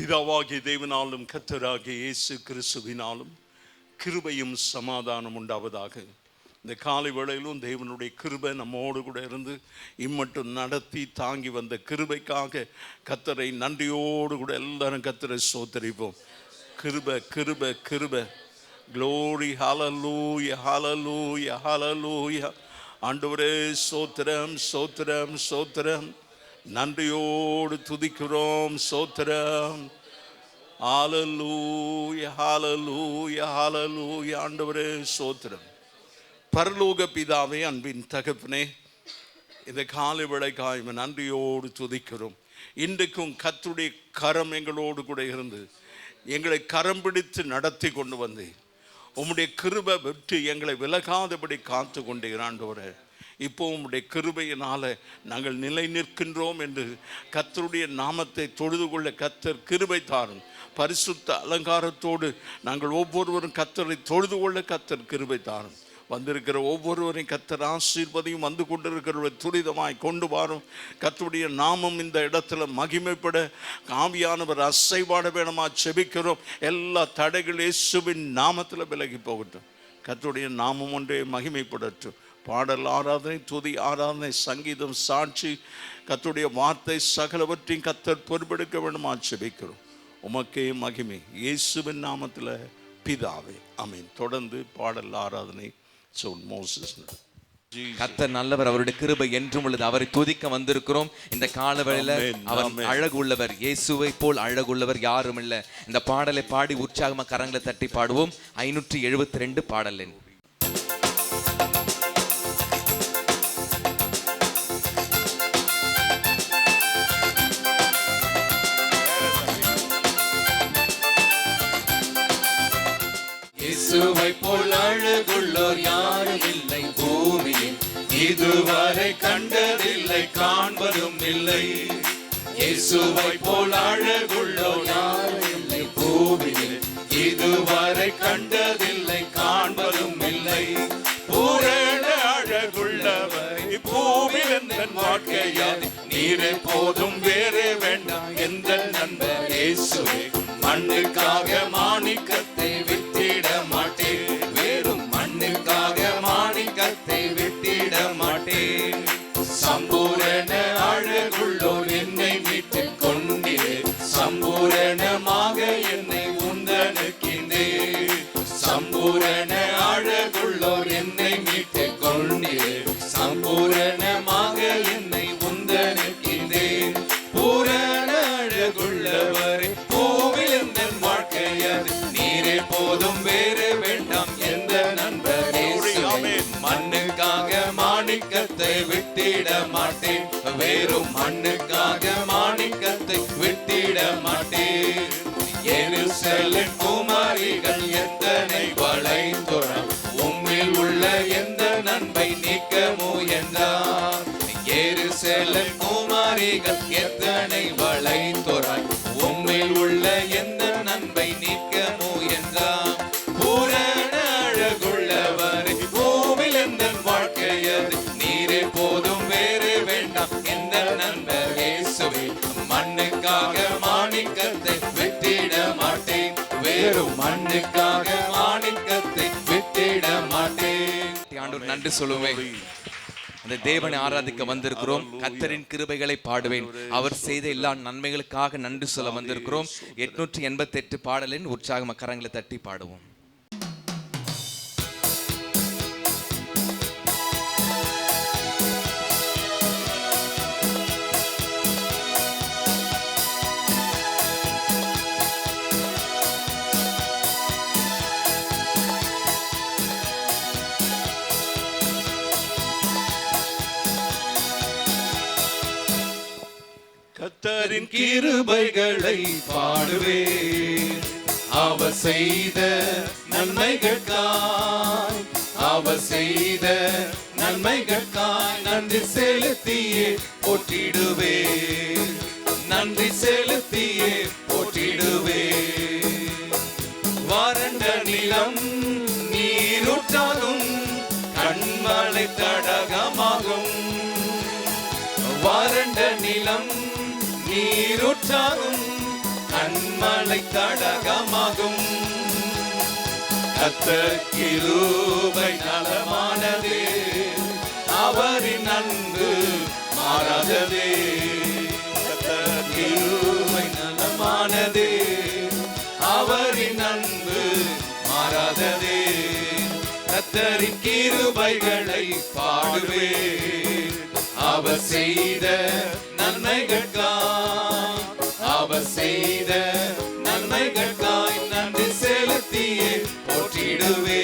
பிதாவாகிய தேவனாலும் கர்த்தராகிய இயேசு கிறிஸ்துவினாலும் கிருபையும் சமாதானம் உண்டாவதாக. இந்த காலை வேளையிலும் தேவனுடைய கிருபை நம்மோடு கூட இருந்து இம்மட்டும் நடத்தி தாங்கி வந்த கிருபைக்காக கர்த்தரை நன்றியோடு கூட எல்லாரும் கர்த்தரை ஸ்தோத்திரிப்போம். கிருபை கிருபை கிருபை. க்ளோரி, ஹல்லேலூயா ஹல்லேலூயா ஹல்லேலூயா. ஆண்டவரே ஸ்தோத்திரம் ஸ்தோத்திரம் ஸ்தோத்திரம். நன்றியோடு துதிக்கிறோம். ஸ்தோத்திரம். ஹல்லேலூயா ஹல்லேலூயா ஹல்லேலூயா. ஆண்டவரே ஸ்தோத்திரம். பரலோக பிதாவே, அன்பின் தகப்பனே, இந்த காலை வேளைக்காய் நன்றியோடு துதிக்கிறோம். இன்றைக்கும் கர்த்தருடைய கரம் எங்களோடு கூட இருந்து எங்களை கரம் பிடித்து நடத்தி கொண்டு வந்து உம்முடைய கிருபை விட்டு எங்களை விலகாதபடி காத்து கொண்டீர். ஆண்டவரே, இப்போ உம்முடைய கிருபையினால நாங்கள் நிலை நிற்கின்றோம் என்று கர்த்தருடைய நாமத்தை தொழுது கொள்ள கர்த்தர் கிருபை தாரும். பரிசுத்த அலங்காரத்தோடு நாங்கள் ஒவ்வொருவரும் கர்த்தரை தொழுது கொள்ள கர்த்தர் கிருபை தாரும். வந்திருக்கிற ஒவ்வொருவரையும் கர்த்தர் ஆசீர்வதியும். வந்து கொண்டிருக்கிறவரை துரிதமாய் கொண்டு வாரும். கர்த்தருடைய நாமம் இந்த இடத்துல மகிமைப்பட ஆவியானவர் அசைவாட வேணுமா செபிக்கிறோம். எல்லா தடைகள் இயேசுவின் நாமத்தில் விலகி போகட்டும். கர்த்தருடைய நாமம் ஒன்றே மகிமைப்படட்டும். பாடல் ஆராதனை, துதி ஆராதனை, சங்கீதம், சாட்சி, கர்த்தருடைய வார்த்தை சகலவற்றையும் கர்த்தர் பொறுப்பெடுக்க வேண்டுமா செபிக்கிறோம். உமக்கே மகிமை இயேசுவின் நாமத்தில் பிதாவே, ஆமென். தொடர்ந்து பாடல் ஆராதனை. கர்த்தர் நல்லவர், அவருடைய கிருபை என்றும் உள்ளது. அவரை துதிக்க வந்திருக்கிறோம். இந்த காலவேளையில அவர் அழகுள்ளவர். இயேசுவை போல் அழகுள்ளவர் யாரும் இல்லை. இந்த பாடலை பாடி உற்சாகமா கரங்களை தட்டி பாடுவோம். 572 பாடல் எண். இயேசுவை போல் அழகுள்ளோர் யாரும் இல்லை பூமியில், இதுவரை கண்டதில்லை காண்பதும் இல்லை. இயேசுவை போல் அழகுள்ளோர் யாரும் இல்லை பூமியில், இதுவரை கண்டதில்லை காண்பதும் இல்லை. பூரண அழகுள்ளவர் பூமியில் எந்த வாழ்க்கையால் நீரே போதும் வேறே வேண்டாம் எந்த நண்பர் இயேசுவே. மண்ணுக்காக மாணிக்கத்தை விட்டிட மாட்டேன், வேறும் மண்ணுக்காக மாணிக்கத்தை விட்டிட மாட்டேன். சம்பூரண அழகுள்ளோர் என்னை மீட்டுக் கொண்டீரே, சம்பூரணமாக என்னை உந்தனுக்கின்றே. சம்பூரண அழகுள்ளோர் என்னை மீட்டுக் கொண்டீரே, சம்பூரணமாக என்னை உந்தனுக்கின்றே. பூரண அழகுள்ளவரே நீரே போதும் வேறு வேண்டாம் எந்த நண்பர். மண்ணுக்காக மாணிக்கத்தை விட்டிட மாட்டேன், வேறும் மண்ணுக்காக மாணிக்கத்தை விட்டிட மாட்டேன். எருசலேம் குமாரிகள் எத்தனை வளைந்துரம், உம்மில் உள்ள எந்த நன்மை நீக்க முயன்றார். எருசலேம் குமாரிகள் எத்தனை வளைந்துரம், உம்மில் உள்ள எந்த நன்மை நீக்க முயன்றார். பூரண அழகுள்ளவர் பூவில் எந்த வாழ்க்கையது நீரே போதும் வேறு வேண்டாம் எந்த நண்பர் இயேசுவே. மண்ணுக்காக மாணிக்கத்தை விட்டிட மாட்டேன், வேறும் மண்ணுக்காக மாணிக்கத்தை விட்டிட மாட்டேன். ஆண்டவர் நன்றி சொல்லுவேன். அந்த தேவனை ஆராதிக்க வந்திருக்கிறோம். கர்த்தரின் கிருபைகளை பாடுவேன். அவர் செய்த எல்லா நன்மைகளுக்காக நன்றி சொல்ல வந்திருக்கிறோம். 888 பாடலின் உற்சாக கரங்களை தட்டி பாடுவோம். கர்த்தரின் கிருபைகளை பாடுவேன், அவர் செய்த நன்மைகளுக்காய், அவர் செய்த நன்மைகளுக்காய் நன்றி செலுத்தியே போற்றிடுவேன், நன்றி செலுத்தியே போற்றிடுவேன். வறண்ட நிலம் நீரூற்றாகும், கண்மலை தடாகமாகும். வறண்ட நிலம் நீரூற்றாகும், கண்மலை தடகமாகும். கர்த்தர் கிருபை நலமானதே, அவரின் அன்பு மாறாததே. கர்த்தர் கிருபை நலமானதே, அவரின் அன்பு மாறாததே. கர்த்தரின் கிருபைகளை பாடுவேன், அவர் செய்த நன்மைகளுக்காய், அவர் செய்த நன்மைகளுக்காய் நன்றி செலுத்தியே போற்றிடுவே,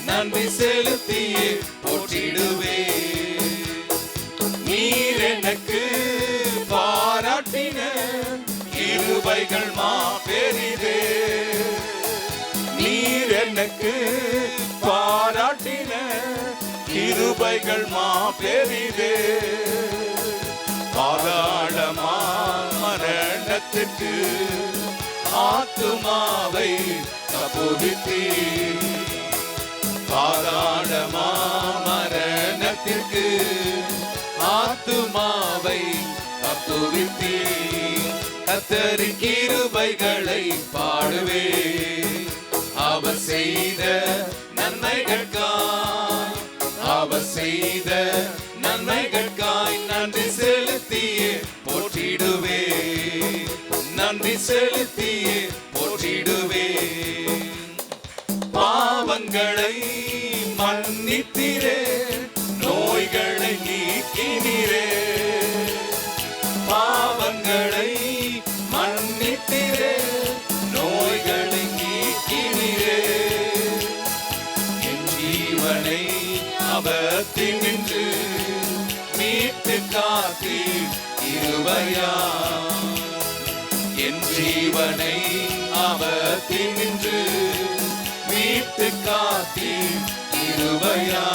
நன்றி செலுத்தியே போற்றிடுவே. நீர் எனக்கு பாராட்டின கிருபைகள் மாபெரிதே, நீர் எனக்கு பாராட்டின கிருபைகள் மாபெரிதே. பாதாளமா மரணத்துக்கு ஆத்துமாவை தப்புவித்தீர், பாதாளமா மரணத்திற்கு ஆத்துமாவை தப்புவித்தீர். கர்த்தரின் கிருபைகளை பாடுவே, அவர் செய்த நன்மைகளுக்காய், அவர் செய்த நன்மைகளுக்காய் நன்றி செலுத்தியே போற்றிடுவே, நன்றி செலுத்தியே போற்றிடுவே. பாவங்களை மன்னித்தீரே, நோய்களை நீக்கினீரே, பாவங்களை மன்னித்தீரே, நோய்களை நீக்கினீரே. என் ஜீவனை ஆபத்தினின்று மீட்டு காத்தி இருவையா, என் ஜீவனை ஆபத்தினின்று மீட்டு காத்தி இருவையா.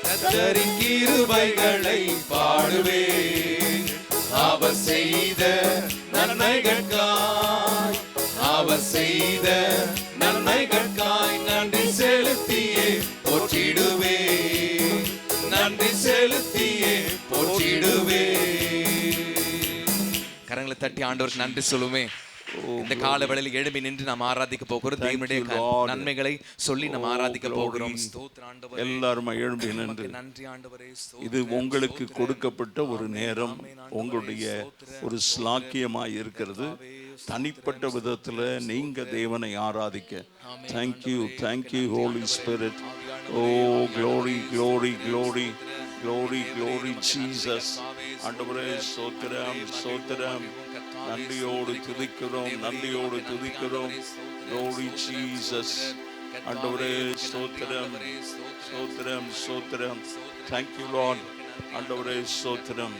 கர்த்தரின் கிருபைகளை பாடுவேன், அவர் செய்த நன்மைகளுக்காய், அவர் செய்த நன்மைகளுக்காய் நன்றி செலுத்தியே போற்றிடுவே, நன்றி செலுத்தியே போற்றிடுவே. கரங்களை தட்டி ஆண்டவருக்கு நன்றி சொல்லுமே. இந்த கால வேளையில் எழும்பி நின்று நாம் ஆராதிக்க போகிறோம், தேவனுடைய நன்மைகளை சொல்லி நாம் ஆராதிக்க போகிறோம். எல்லாரும் எழும்பி நின்று, நன்றி ஆண்டவரே. இது உங்களுக்கு கொடுக்கப்பட்ட ஒரு நேரம், உங்களுடைய ஒரு ஸ்லாக்கியமாய் இருக்கிறது. தனிப்பட்ட விதத்துல நீங்க தேவனை ஆராதிக்க. Thank you, thank you holy spirit. Oh glory, glory, glory, glory, glory Jesus. ஆண்டவரே ஸ்தோத்திரம், ஸ்தோத்திரம். நன்றியோடு துதிக்கிறோம், நன்றியோடு துதிக்கிறோம். Glory Jesus. ஆண்டவரே ஸ்தோத்திரம், ஸ்தோத்திரம், ஸ்தோத்திரம். Thank you Lord. ஆண்டவரே ஸ்தோத்திரம்.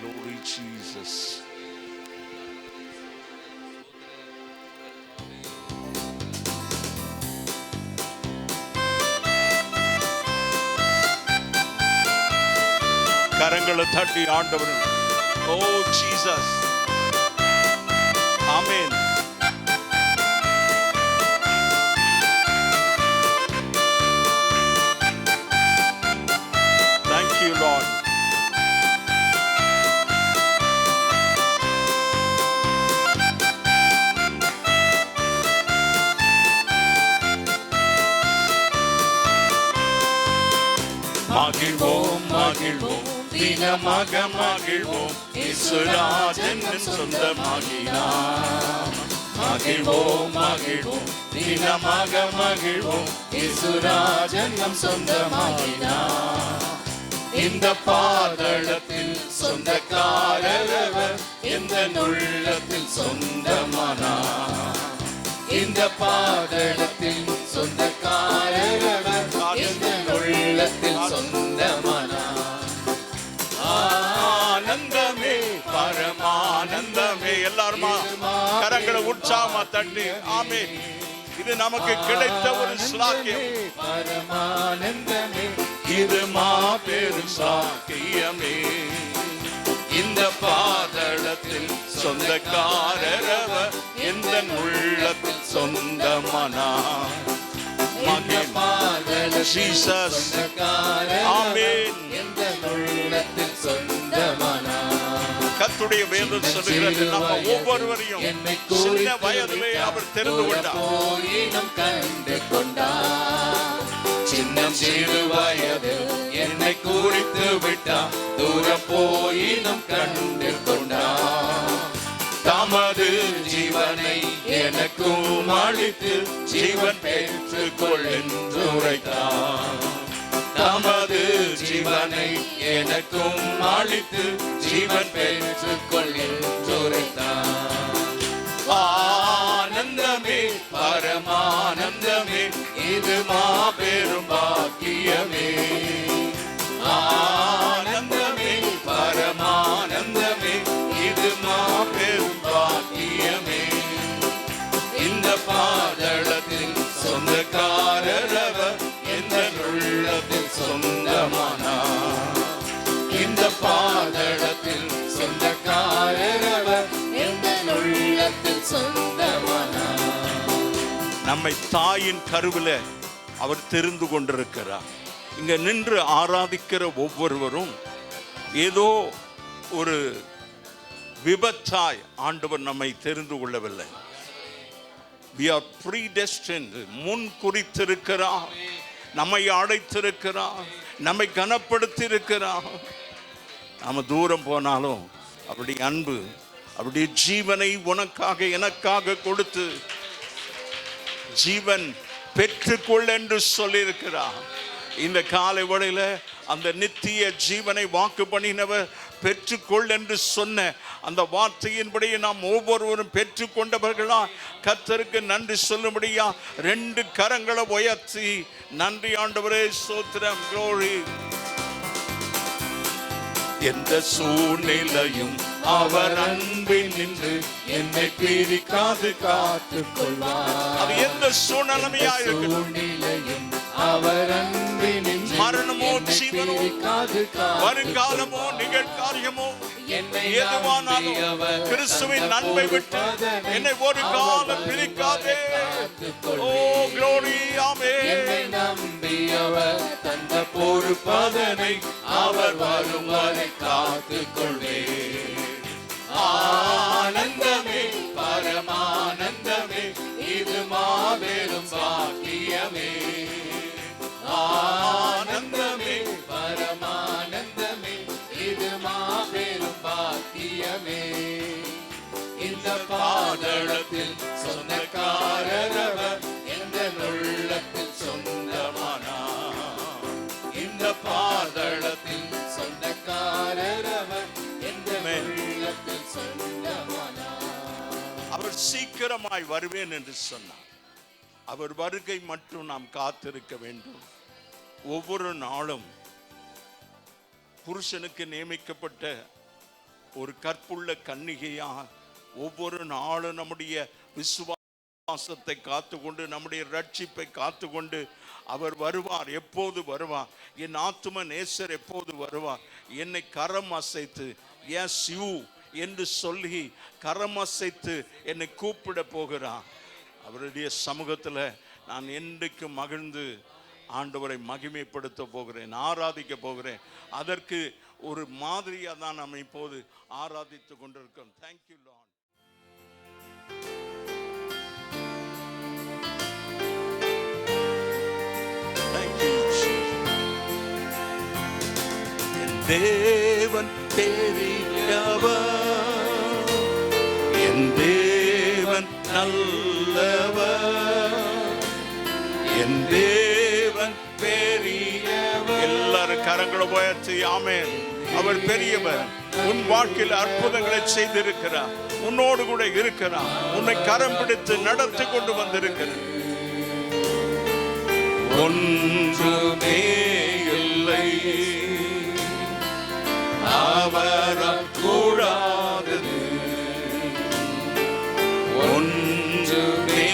Glory Jesus. கரங்களை தட்டி ஆண்டவர். Oh Jesus. Amen. Thank you Lord. மகிழ்வோம், மகிழ்வோம், தினமாக மகிழ்வோம், இயேசுராஜன் சொந்தமாகினார். மகிழ்வோம், மகிழ்வோம், தினமாக மகிழ்வோம், இயேசுராஜன் சொந்தமாகினார். இந்த பாதளத்தில் சொந்தக்காரர் எந்த உள்ளத்தில் சொந்தமானார். இந்த பாதளத்தில் சொந்தக்காரர் எந்த உள்ளத்தில் சொந்தமானார். ஆனந்தமே, பரமானந்தமே. எல்லாருமா கரங்களை உற்சாகமா தட்டி ஆமென். இது நமக்கு கிடைத்த ஒரு ஸ்லாக்கியம். பரமானந்தமே, இது மாபெரும் சாக்கியமே. இந்த பாதளத்தில் சொந்தக்காரர் எந்த உள்ளத்தில் சொந்தமானார். சொந்தக்காரர் ஆமென். எந்த உள்ளத்தில் சொந்தமானார். கர்த்தருடைய வேதம் சொல்லுகிறது நம்ம ஒவ்வொருவரையும் சின்ன வயதிலே அவர் தெரிந்து கொண்டார். சின்னம் சிறு வயதில் என்னை குறித்து விட்டார், தூரம் போயினும் கண்டு கொண்டார். தமது ஜீவனை எனக்கும் அளித்து ஜீவன் பெற்றுக்கொள் என்று உரைத்தார். தமது ஜீவனை எனக்கும் அளித்து ஜீவன் பெற்றுக்கொள் என்று உரைத்தார். ஆனந்தமே பரமானந்தமே, இது மாபெரும் பாக்கியமே. ஆனந்தமே பரமானந்தமே, இது மாபெரும் பாக்கியமே. இந்த பாதளத்தில் சொந்தக்காரரவர், எந்த உள்ளத்தில் சொந்தமானார். இந்த பாதளத்தில் சொந்தக்காரரவர், எந்த உள்ளத்தில் சொந்தமானார். நம்மை தாயின் கருவில அவர் தெரிந்து கொண்டிருக்கிறார். இங்க நின்று ஆராதிக்கிற ஒவ்வொருவரும் ஏதோ ஒரு விபத்தாய் ஆண்டவர் நம்மை தெரிந்து கொள்ளவில்லை. We are predestined. முன் குறித்திருக்கிறார், நம்மை அழைத்திருக்கிறார், நம்மை கனப்படுத்தி இருக்கிறார். நாம தூரம் போனாலும் அவருடைய அன்பு, அவருடைய ஜீவனை உனக்காக எனக்காக கொடுத்து ஜீவன் பெற்றுக்கொள் என்று சொல்லியிருக்கிறார். இந்த காலை வேளையில அந்த நித்திய ஜீவனை வாக்கு பண்ணினவர் பெற்றுக்கொள் என்று சொன்ன அந்த வார்த்தையின்படி நாம் ஒவ்வொருவரும் பெற்றுக்கொண்டவர்களா கர்த்தருக்கு நன்றி சொல்லும்படியா 2 கரங்களை உயர்த்தி நன்றி ஆண்டவரே, ஸ்தோத்திரம், glory. எந்த சூழ்நிலையும் அவர் அன்பில் நின்று என்னை பிரிக்காது காத்துக் கொள்வார். அது எந்த சூழ்நிலையா இருக்கட்டும், அவர் அன்பில் நின்று மரணமோ ஜீவனோ வருங்காலமோ நிகழ்காரியமோ எதுவானாலும் கிறிஸ்துவின் அன்பை விட்டு என்னை ஒரு காலம் பிரிக்காதே. ஓ glory, ஆமென். நம்பியவர் தந்த பொறுப்பதனை அவர் வரும் வரை காத்துக் கொள்வேன். ஆனந்தமே பரமானந்தமே, இது மாபெரும் பாக்கியமே. ஆனந்தமே பரமானந்தமே, இது மாபெரும் பாக்கியமே. இந்த பாதளத்தில் சொந்தக்காரரவர், எந்த உள்ளத்தில் சொந்தமானார். இந்த பாதளத்தில் சொந்தக்காரரவர், எந்த உள்ளத்தில் சொந்தமானார். அவர் சீக்கிரமாய் வருவேன் என்று சொன்னார். அவர் வருகை மட்டும் நாம் காத்திருக்க வேண்டும். ஒவ்வொரு நாளும் புருஷனுக்கு நியமிக்கப்பட்ட ஒரு கற்புள்ள கன்னிகையா ஒவ்வொரு நாளும் நம்முடைய விசுவாசத்தை காத்துக்கொண்டு, நம்முடைய ரட்சிப்பை காத்துக்கொண்டு அவர் வருவார். எப்போது வருவார்? என் ஆத்தும நேசர் எப்போது வருவார்? என்னை கரம் அசைத்து எஸ் யூ என்று சொல்லி கரம் அசைத்து என்னை கூப்பிட போகிறார். அவருடைய சமூகத்தில் நான் என்றைக்கு மகிழ்ந்து ஆண்டவரை மகிமைப்படுத்த போகிறேன், ஆராதிக்க போகிறேன். அதற்கு ஒரு மாதிரியாக தான் நாம் இப்போது ஆராதித்து கொண்டிருக்கிறோம். Thank you Lord. தேவன் பெரியவர், என் தேவன் நல்லவர், என் தேவன் பெரியவர். எல்லாரும் கரங்களை உயர்த்தி ஆமென். அவர் பெரியவர். உன் வாழ்க்கையில் அற்புதங்களை செய்திருக்கிறார், உன்னோடு கூட இருக்கிறார், உன்னை கரம் பிடித்து நடத்தி கொண்டு வந்திருக்கிறார். ஒன்றுமே இல்லை அவரால் கூடாதது, ஒன்றுமே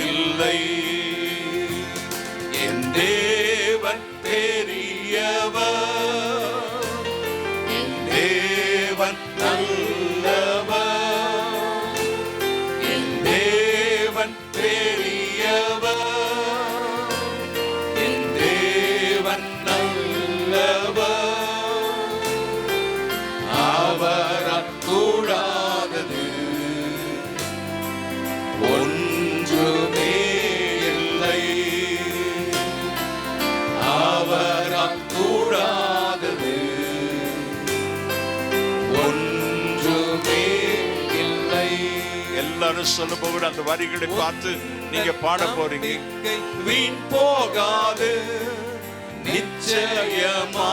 இல்லை. என் தேவன் பெரியவர், என் தேவன் நல்லவர், என் தேவன் பெரியவர், என் தேவன் நல்லவர். அவரால் எல்லாரும் சொல்ல போகிற அந்த வரிகளை பார்த்து நீங்க பாட போறீங்க. நம்பிக்கை வீண் போகாது, நிச்சயமாக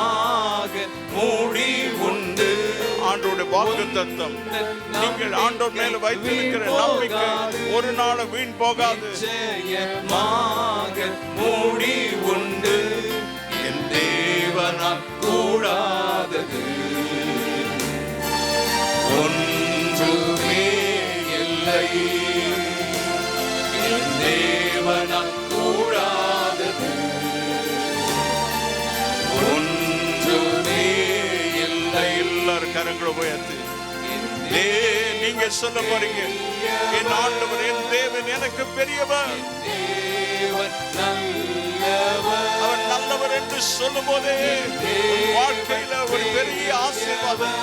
முடிவுண்டு. ஆண்டோட வாக்குத்தத்தம், நீங்கள் ஆண்டோர் மேல வைத்திருக்கிற நம்பிக்கை ஒரு நாள் வீண் போகாது. நிச்சயமாக முடிவுண்டு. என் தேவனால் கூடாதது ஒன்றுமே இல்லை. என் தேவனால் கூடாதது ஒன்றுமே இல்லை. எல்லாரும் கரங்களை உயர்த்தி நீங்க சொல்ல போறீங்க, என் ஆண்டவர், என் தேவன் எனக்கு பெரியவர், அவர் நல்லவர் என்று சொல்லும் போதே வாழ்க்கையில ஒரு பெரிய ஆசீர்வாதம்.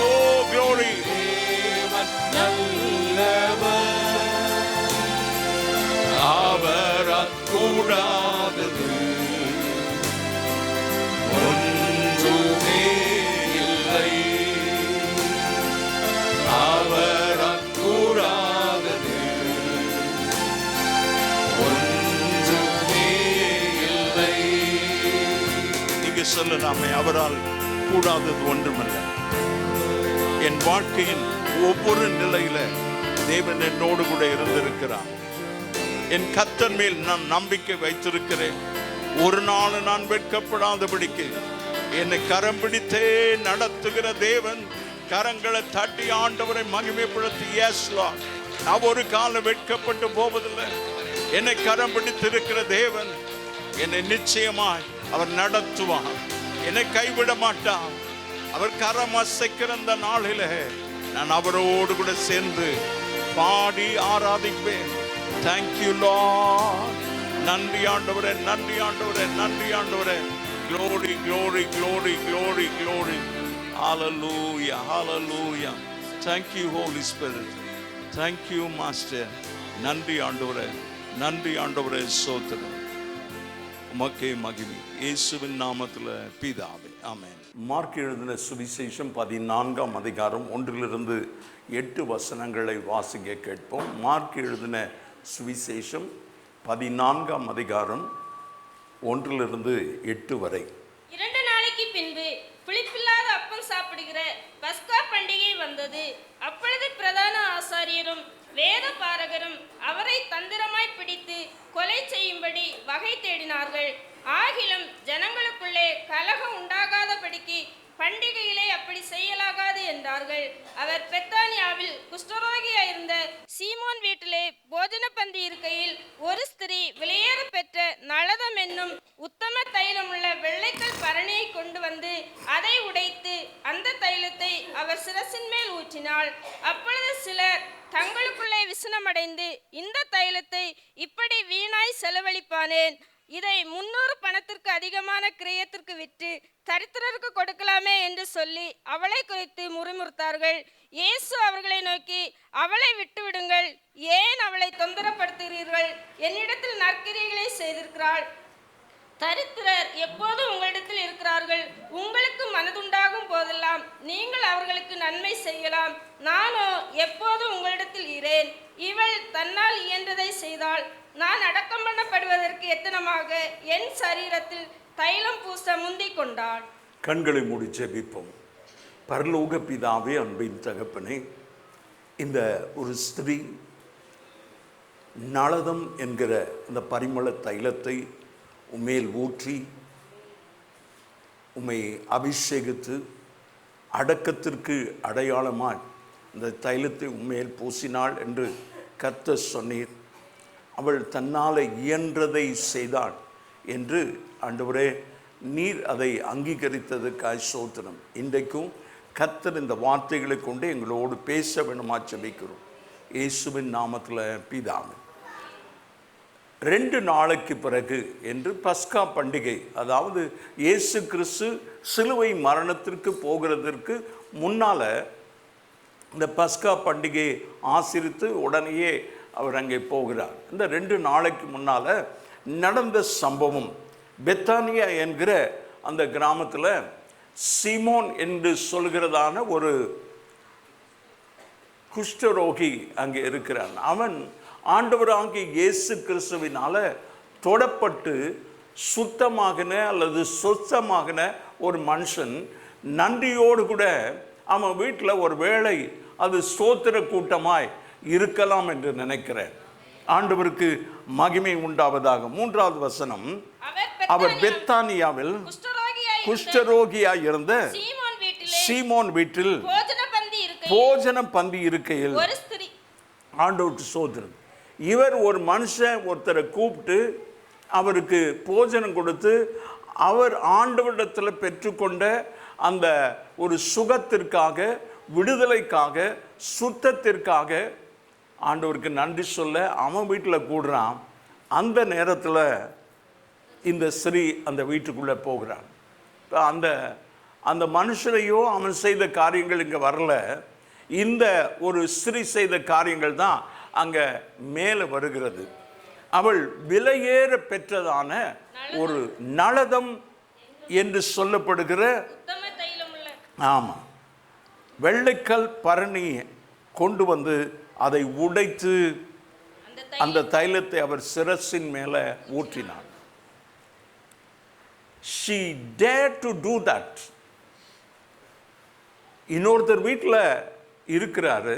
ஓ glory. அவரால் கூடாதது ஒன்றுமே இல்லை. அவரால் கூடாதது ஒன்றுமே இல்லை. நீங்க சொல்லலாமே, அவரால் கூடாதது ஒன்றுமல்ல. என் வாழ்க்கையின் ஒவ்வொரு நிலையில தேவன் என்னோடு கூட இருந்திருக்கிறார். என் கர்த்தர் மேல் நான் நம்பிக்கை வைத்திருக்கிறேன். ஒரு நாள் நான் வெட்கப்படாதபடிக்கு என்னை கரம் பிடித்தே நடத்துகிற தேவன். கரங்களை தட்டி ஆண்டவரை மகிமைப்படுத்தி, எஸ் லார்ட், நான் ஒரு காலம் வெட்கப்பட்டு போவதில்லை. என்னை கரம் பிடித்திருக்கிற தேவன் என்னை நிச்சயமாய் அவர் நடத்துவார். என்னை கைவிட மாட்டார். அவர் கரம் அசைக்கிற அந்த நாளில நான் அவரோடு கூட சேர்ந்து பாடி ஆராதிப்பேன். Thank you Lord. நன்றி ஆண்டவரே, நன்றி ஆண்டவரே, நன்றி ஆண்டவரே. glory glory glory glory glory. hallelujah hallelujah. thank you Holy Spirit. thank you Master. நன்றி ஆண்டவரே, நன்றி ஆண்டவரே. ஸ்தோத்திரம் உமக்கே மகிமை, இயேசுவின் நாமத்தில் பிதாவே, ஆமென். மார்க் எழுதின சுவிசேஷம் 14ஆம் அதிகாரம் 1-8 வசனங்களை வாசிக்க கேட்போம். மார்க் எழுதின சுவிசேஷம் 14ஆம் அதிகாரம் 1-8 வரை. 2 நாளைக்கு பின்பு புளிப்பில்லாத அப்பம் சாப்பிடுகிற பஸ்கா பண்டிகை வந்தது. அப்பொழுது பிரதான ஆசாரியரும் வேத பாரகரும் அவரை தந்திரமாய் பிடித்து கொலை செய்யும்படி வகை தேடினார்கள். ஆகிலும் ஜனங்களுக்குள்ளே கலகம் உண்டாகாதபடிக்கு பண்டிகையிலே அப்படி செய்யலாகாது என்றார்கள். அவர் பெத்தானியாவில் குஷ்டரோகியாயிருந்த சீமோன் வீட்டிலே போஜன பந்தி இருக்கையில் ஒரு ஸ்திரீ வெளியேற பெற்ற நளதம் என்னும் உத்தம தைலமுள்ள வெள்ளைக்கல் பரணியை கொண்டு வந்து அதை உடைத்து அந்த தைலத்தை அவர் சிரசின் மேல் ஊற்றினாள். அப்பொழுது சிலர் தங்களுக்குள்ளே விசனமடைந்து, இந்த தைலத்தை இப்படி வீணாய் செலவழிப்பானேன், இதை 300 பணத்திற்கு அதிகமான கிரயத்திற்கு விற்று தரித்திரருக்கு கொடுக்கலாமே என்று சொல்லி அவளை குறித்து முறுமுறுத்தார்கள். இயேசு அவர்களை நோக்கி, அவளை விட்டுவிடுங்கள், ஏன் அவளை தொந்தரப்படுத்துகிறீர்கள்? என்னிடத்தில் நற்கிரியைகளை செய்திருக்கிறாள். தரித்திரர் எப்போதும் உங்களிடத்தில் இருக்கிறார்கள். உங்களுக்கு மனதுண்டாகும் போதெல்லாம் நீங்கள் அவர்களுக்கு நன்மை செய்யலாம். நானோ எப்போதும் உங்களிடத்தில் இரேன். இவள் தன்னால் இயன்றதை செய்தாள். நான் அடக்கம் பண்ணப்படுவதற்கு எத்தனமாக என் சரீரத்தில் தைலம் பூச முந்திக் கொண்டாள். கண்களை மூடி ஜெபிப்போம். பரலோக பிதாவே, அன்பின் தகப்பனே, இந்த ஒரு ஸ்திரீ நளதம் என்கிற இந்த பரிமள தைலத்தை உம்மேல் ஊற்றி உம்மை அபிஷேகித்து அடக்கத்திற்கு அடையாளமாய் இந்த தைலத்தை உம்மேல் பூசினாள் என்று கர்த்தர் சொன்னீர். அவள் தன்னால் இயன்றதை செய்தாள் என்று ஆண்டவரே நீர் அதை அங்கீகரித்ததுக்காய் ஸ்தோத்திரம். இன்றைக்கும் கர்த்தர் இந்த வார்த்தைகளை கொண்டு எங்களோடு பேச வேணுமா ஜெபிக்கிறோம். இயேசுவின் நாமத்தில் பிதாவே. 2 நாளைக்கு பிறகு என்று பஸ்கா பண்டிகை, அதாவது இயேசு கிறிஸ்து சிலுவை மரணத்திற்கு போகிறதற்கு முன்னால் இந்த பஸ்கா பண்டிகையை ஆசரித்து உடனேயே அவர் அங்கே போகிறார். இந்த 2 நாளைக்கு முன்னால் நடந்த சம்பவம், பெத்தானியா என்கிற அந்த கிராமத்தில் சீமோன் என்று சொல்கிறதான ஒரு குஷ்டரோகி அங்கே இருக்கிறான். அவன் ஆண்டவராகிய இயேசு கிறிஸ்துவினால தொடப்பட்டு சுத்தமாகின அல்லது சொத்தமாகின ஒரு மனுஷன் நன்றியோடு கூட அவன் வீட்டில் ஒரு வேளை அது ஸ்தோத்திர கூட்டமாய் இருக்கலாம் என்று நினைக்கிறேன். ஆண்டவருக்கு மகிமை உண்டாவதாக. 3வது வசனம், அவர் பெத்தானியாவில் குஷ்டரோகியாய் இருந்த சீமோன் வீட்டில் போஜன பந்தி இருக்கையில் ஆண்டவருக்கு சோதரம். இவர் ஒரு மனுஷன் ஒருத்தரை கூப்பிட்டு அவருக்கு போஜனம் கொடுத்து அவர் ஆண்டவரிடத்தில் பெற்றுக்கொண்ட அந்த ஒரு சுகத்திற்காக, விடுதலைக்காக, சுத்தத்திற்காக ஆண்டவருக்கு நன்றி சொல்ல அவன் வீட்டில் கூடுறான். அந்த நேரத்தில் இந்த ஸ்ரீ அந்த வீட்டுக்குள்ளே போகிறான். அந்த அந்த மனுஷனையோ அவன் செய்த காரியங்கள் இங்கே வரல. இந்த ஒரு ஸ்ரீ செய்த காரியங்கள் தான் அங்கே மேலே வருகிறது. அவள் விலையேற பெற்றதான ஒரு நளதம் என்று சொல்லப்படுகிற, ஆமாம், வெள்ளைக்கல் பரணி கொண்டு வந்து அதை உடைத்து அந்த தைலத்தை அவர் சிரசின் மேலே ஊற்றினார். She dared to do that. இன்னொருத்தர் வீட்டில் இருக்கிறாரு,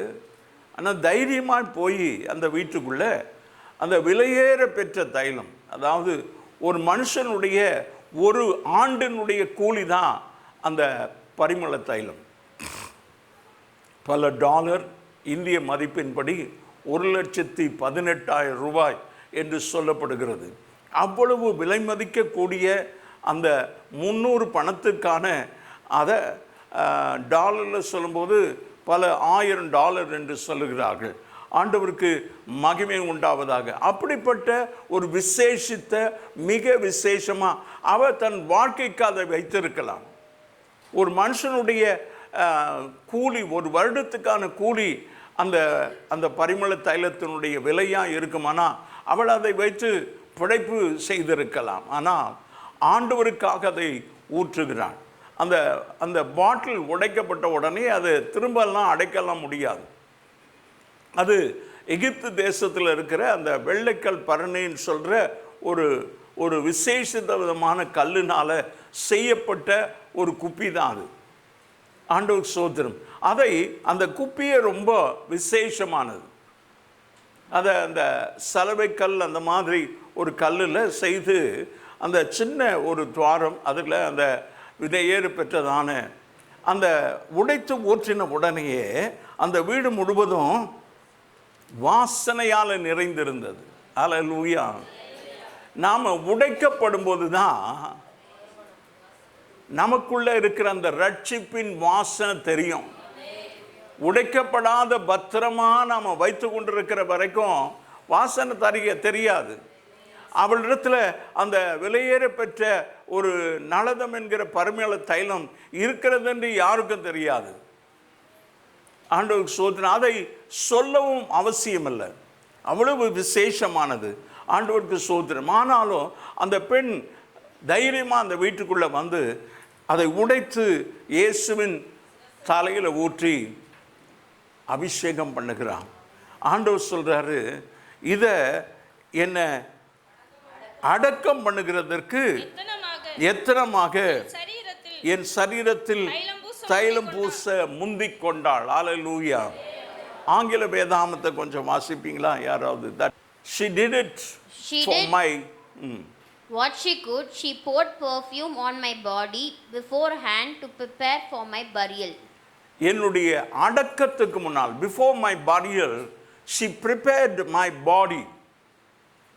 ஆனால் தைரியமாக போய் அந்த வீட்டுக்குள்ளே அந்த விலையேற பெற்ற தைலம், அதாவது ஒரு மனுஷனுடைய ஒரு ஆண்டினுடைய கூலி தான் அந்த பரிமள தைலம். பல டாலர், இந்திய மதிப்பின்படி 1,18,000 ரூபாய் என்று சொல்லப்படுகிறது. அவ்வளவு விலை மதிக்கக்கூடிய அந்த 300 பணத்துக்கான அதை டாலரில் சொல்லும்போது பல $1000 என்று சொல்லுகிறார்கள். ஆண்டவருக்கு மகிமை உண்டாவதாக. அப்படிப்பட்ட ஒரு விசேஷித்த, மிக விசேஷமாக அவர் தன் வாழ்க்கைக்கு அதை வைத்திருக்கலாம். ஒரு மனுஷனுடைய கூலி, ஒரு வருடத்துக்கான கூலி அந்த அந்த பரிமள தைலத்தினுடைய விலையாக இருக்குமானா அவள் அதை வைத்து பிழைப்பு செய்திருக்கலாம். ஆனால் ஆண்டவருக்காக அதை ஊற்றுகிறான். அந்த அந்த பாட்டில் உடைக்கப்பட்ட உடனே அது திரும்பலாம் அடைக்கலாம் முடியாது. அது எகிப்து தேசத்தில் இருக்கிற அந்த வெள்ளைக்கல் பரணின்னு சொல்கிற ஒரு ஒரு விசேஷித்த விதமான கல்லுனால் செய்யப்பட்ட ஒரு குப்பி தான் அது. ஆண்டவர் சோதரம். அதை அந்த குப்பியை ரொம்ப விசேஷமானது. அதை அந்த சலவைக்கல் அந்த மாதிரி ஒரு கல்லில் செய்து அந்த சின்ன ஒரு துவாரம், அதில் அந்த விதையேறு பெற்றதான அந்த உடைத்து ஊற்றின உடனேயே அந்த வீடு முழுவதும் வாசனையால் நிறைந்திருந்தது. அல்லேலூயா. நாம் உடைக்கப்படும் போது தான் நமக்குள்ளே இருக்கிற அந்த ரட்சிப்பின் வாசனை தெரியும். உடைக்கப்படாத பத்திரமாக நாம் வைத்து கொண்டிருக்கிற வரைக்கும் வாசனை தெரியாது. அவளிடத்தில் அந்த விலையேற பெற்ற ஒரு நளதம் என்கிற பரிமள தைலம் இருக்கிறது என்று யாருக்கும் தெரியாது. ஆண்டவருக்கு சோதனை. அதை சொல்லவும் அவசியமில்லை, அவ்வளவு விசேஷமானது. ஆண்டவருக்கு சோதனம். ஆனாலும் அந்த பெண் தைரியமாக அந்த வீட்டுக்குள்ளே வந்து அதை உடைத்து இயேசுவின் தலையில் ஊற்றி அபிஷேகம் பண்ணுகிறான். ஆண்டவர் சொல்கிறாரு, இதை என்ன அடக்கம் பண்ணுகிறதற்கு எத்தனமாக என் சரீரத்தில் தைலம் பூச முந்திக் கொண்டாள். அல்லேலூயா. ஆங்கில வேதாமத்தை கொஞ்சம் வாசிப்பீங்களா யாராவது? That she did it for my what she could, she poured perfume on my body beforehand to prepare for my burial. என்னுடைய அடக்கத்துக்கு முன்னால், before my burial, she prepared my body.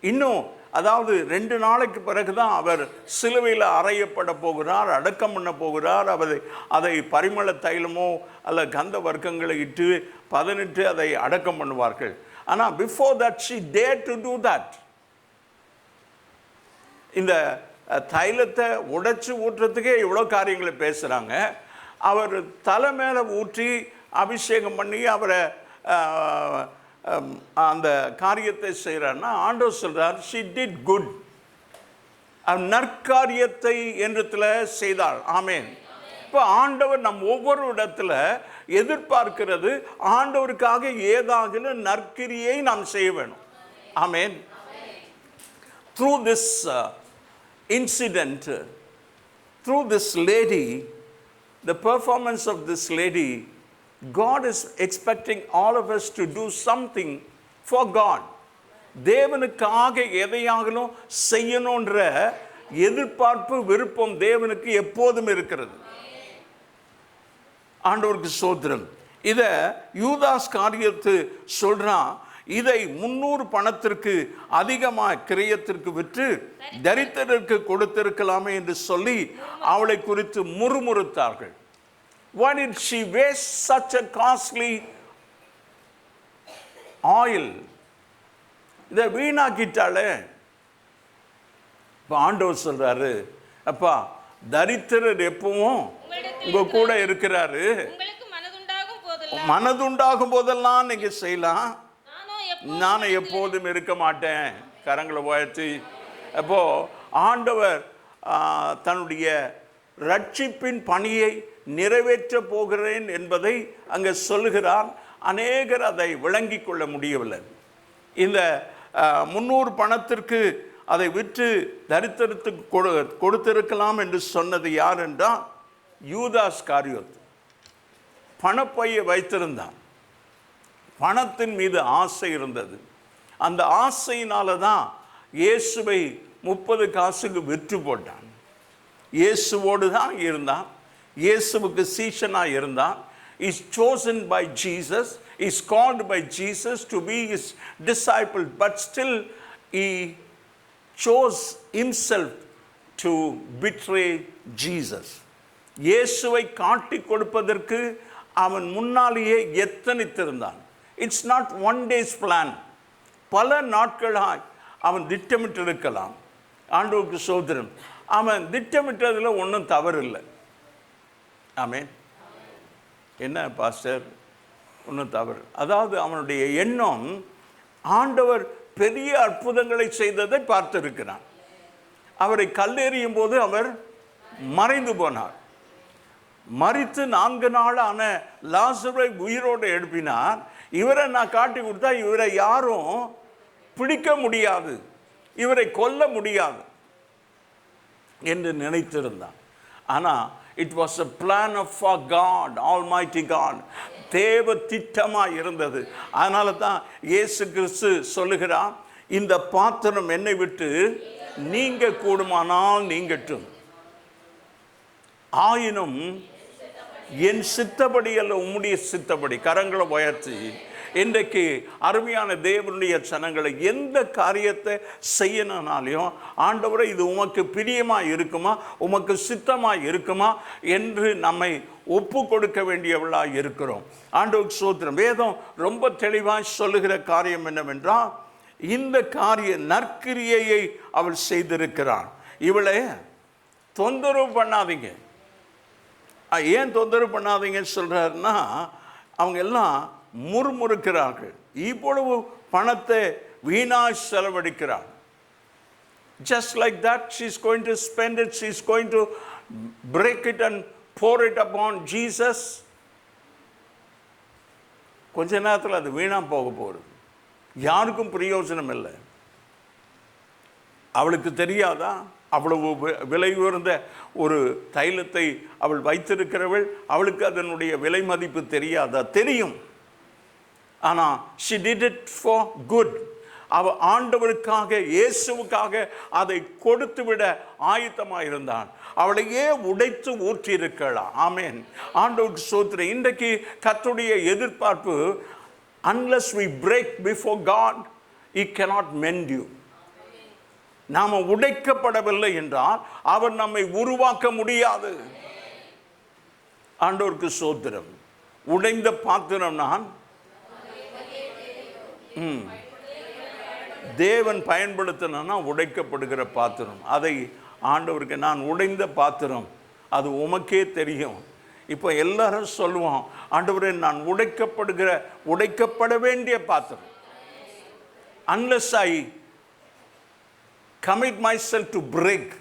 இன்னும் அதாவது 2 நாளைக்கு பிறகு தான் அவர் சிலுவையில் அறையப்பட போகிறார், அடக்கம் பண்ண போகிறார். அதை பரிமள தைலமோ அல்ல கந்த வர்க்கங்களை இட்டு பதனிட்டு அதை அடக்கம் பண்ணுவார்கள். ஆனால் before that she dared to do that. இந்த தைலத்தை உடைச்சு ஊற்றுறதுக்கே இவ்வளோ காரியங்களை பேசுகிறாங்க. அவர் தலை மேலே ஊற்றி அபிஷேகம் பண்ணி அவரை அந்த காரியத்தை செய்கிறார்னா ஆண்டவர் சொல்கிறார், she did good. நற்காரியத்தை என்றத்தில் செய்தாள். ஆமேன். இப்போ ஆண்டவர் நம் ஒவ்வொரு இடத்துல எதிர்பார்க்கிறது ஆண்டவருக்காக ஏதாகிலும் நற்கிரியை நாம் செய்ய வேணும். ஆமென். Through this incident, through this lady, the performance of this lady, God is expecting all of us to do something for God. தேவனுக்காக எதையாகலும் செய்யணுன்ற எதிர்பார்ப்பு, விருப்பம் தேவனுக்கு எப்போதும் இருக்கிறது. ஆண்டவருக்கு ஸ்தோத்திரம். இத யூதாஸ் காரியத்து சொல்றான், இதை 300 பணத்திற்கு அதிகமாக கிரயத்திற்கு விற்று தரித்திரருக்கு கொடுத்திருக்கலாமே என்று சொல்லி அவளை குறித்து முறுமுறுத்தார்கள். Why did she waste such a costly oil? இதை வீணாக்கிட்டாளே. இப்போ ஆண்டவர் சொல்றாரு, அப்பா தரித்திரர் எப்பவும் உங்க கூட இருக்கிறாரு, மனதுண்டாகும் போதெல்லாம் நீங்க செய்யலாம், நானும் எப்போதும் இருக்க மாட்டேன். கரங்களை உயர்த்தி. அப்போ ஆண்டவர் தன்னுடைய ரட்சிப்பின் பணியை நிறைவேற்ற போகிறேன் என்பதை அங்கே சொல்லுகிறார். அநேகர் அதை விளங்கி கொள்ள முடியவில்லை. இந்த 300 பணத்திற்கு அதை விற்று தரித்திரத்துக்கு கொடுத்திருக்கலாம் என்று சொன்னது யார் என்றால் யூதாஸ் காரியோத். பணப்பையை வைத்திருந்தான், பணத்தின் மீது ஆசை இருந்தது. அந்த ஆசையினால தான் இயேசுவை 30 காசுக்கு விற்று போட்டான். இயேசுவோடு தான் இருந்தான், இயேசுவுக்கு சீஷனாக இருந்தான். is chosen by Jesus, is called by Jesus to be his disciple, but still he chose himself to betray Jesus. இயேசுவை காட்டி கொடுப்பதற்கு அவன் முன்னாலேயே எத்தனித்திருந்தான். It's not one day's plan. பல நாட்களாக அவன் திட்டமிட்டிருக்கலாம். ஆண்டவருக்கு ஸ்தோத்திரம். அவன் திட்டமிட்டதில் ஒன்றும் தவறு இல்லை. ஆமென். என்ன பாஸ்டர், ஒன்றும் தவறு. அதாவது அவனுடைய எண்ணம், ஆண்டவர் பெரிய அற்புதங்களை செய்ததை பார்த்திருக்கிறான். அவரை கல்லெறியும் போது அவர் மறைந்து போனார். மரித்து 4 நாளான லாசரை உயிரோடு எழுப்பினார். இவரை நான் காட்டி கொடுத்தா இவரை யாரும் பிடிக்க முடியாது, இவரை கொல்ல முடியாது என்று நினைத்திருந்தான். ஆனால் it was a plan of for God, Almighty God. தேவ திட்டமாக இருந்தது. அதனால தான் இயேசு கிறிஸ்து சொல்லுகிறார், இந்த பாத்திரம் என்னை விட்டு நீங்க கூடுமானால் நீங்கட்டும், ஆயினும் என் சித்தப்படி அல்ல உம்முடைய சித்தப்படி. கரங்களை உயர்த்தி இன்றைக்கு அருமையான தேவனுடைய ஜனங்களை எந்த காரியத்தை செய்யணும்னாலையும், ஆண்டவரே இது உமக்கு பிரியமாக இருக்குமா, உமக்கு சித்தமாக இருக்குமா என்று நம்மை ஒப்பு கொடுக்க வேண்டியவளாக இருக்கிறோம். ஆண்டவருக்கு ஸ்தோத்திரம். வேதம் ரொம்ப தெளிவாக சொல்லுகிற காரியம் என்னவென்றால், இந்த காரிய நற்கிரியையை அவள் செய்திருக்கிறான். இவளை தொந்தரவு பண்ணாதீங்க. ஏன் தொந்தரவு பண்ணாதீங்கன்னு சொல்கிறாருன்னா, அவங்க எல்லாம் முறுமுறுக்கிறார்கள். இவ்வளவு பணத்தை வீணாக செலவழிக்கிறார். Just like that, she's going to spend it, she's going to break it and pour it upon Jesus. கொஞ்ச நேரத்தில் அது வீணாக போக போகுது, யாருக்கும் பிரயோஜனம் இல்லை. அவளுக்கு தெரியாதா அவ்வளவு விலை உயர்ந்த ஒரு தைலத்தை அவள் வைத்திருக்கிறவள், அவளுக்கு அதனுடைய விலை மதிப்பு தெரியாதா? தெரியும். ஆனால் she did it for good. அவள் ஆண்டவருக்காக, இயேசுவுக்காக அதை கொடுத்து விட ஆயத்தமாக இருந்தான். அவளையே உடைத்து ஊற்றியிருக்கலாம். ஆமென். ஆண்டவருக்கு ஸ்தோத்திரம். இன்றைக்கு கர்த்தருடைய எதிர்பார்ப்பு, unless we break before God, he cannot mend you. நாம் உடைக்கப்படவில்லை என்றால் அவர் நம்மை உருவாக்க முடியாது. ஆண்டவருக்கு ஸ்தோத்திரம். உடைந்த பாத்திரம் நான், தேவன் பயன்படுத்தினா உடைக்கப்படுகிற பாத்திரம். அதை ஆண்டவருக்கு, நான் உடைந்த பாத்திரம், அது உமக்கே தெரியும். இப்போ எல்லாரும் சொல்லுவோம், ஆண்டவரே நான் உடைக்கப்பட வேண்டிய பாத்திரம். unless I commit myself to break,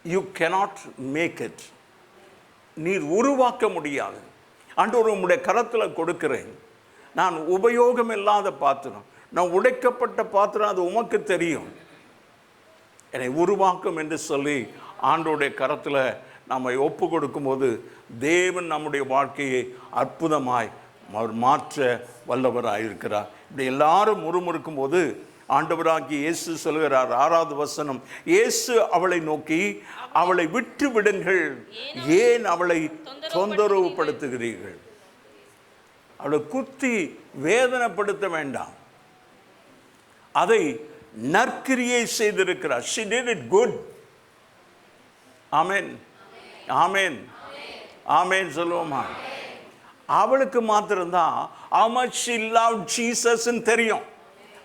you cannot make it. நீர் உருவாக்க முடியாது. ஆண்டவர் உம்முடைய கரத்தில் கொடுக்கிறேன். நான் உபயோகம் இல்லாத பாத்திரம், நான் உடைக்கப்பட்ட பாத்திரம், அது உமக்கு தெரியும், என்னை உருவாக்கும் என்று சொல்லி ஆண்டவருடைய கரத்தில் நம்மை ஒப்பு கொடுக்கும்போது தேவன் நம்முடைய வாழ்க்கையை அற்புதமாய் மாற்ற வல்லவராயிருக்கிறார். இப்படி எல்லாரும் முறுமுறுக்கும் போது ஆண்டவராகி இயேசு சொல்கிறார், 6வது வசனம், இயேசு அவளை நோக்கி, அவளை விட்டு விடுங்கள், ஏன் அவளை தொந்தரவுப்படுத்துகிறீர்கள்? அவளை குத்தி வேதனைப்படுத்த வேண்டாம், அதை நற்கிரியை செய்திருக்கிறார். she did it good. ஆமென், ஆமென், ஆமென் சொல்லுவோமா? அவளுக்கு மாத்திரம்தான் how much she loved Jesus தெரியும்.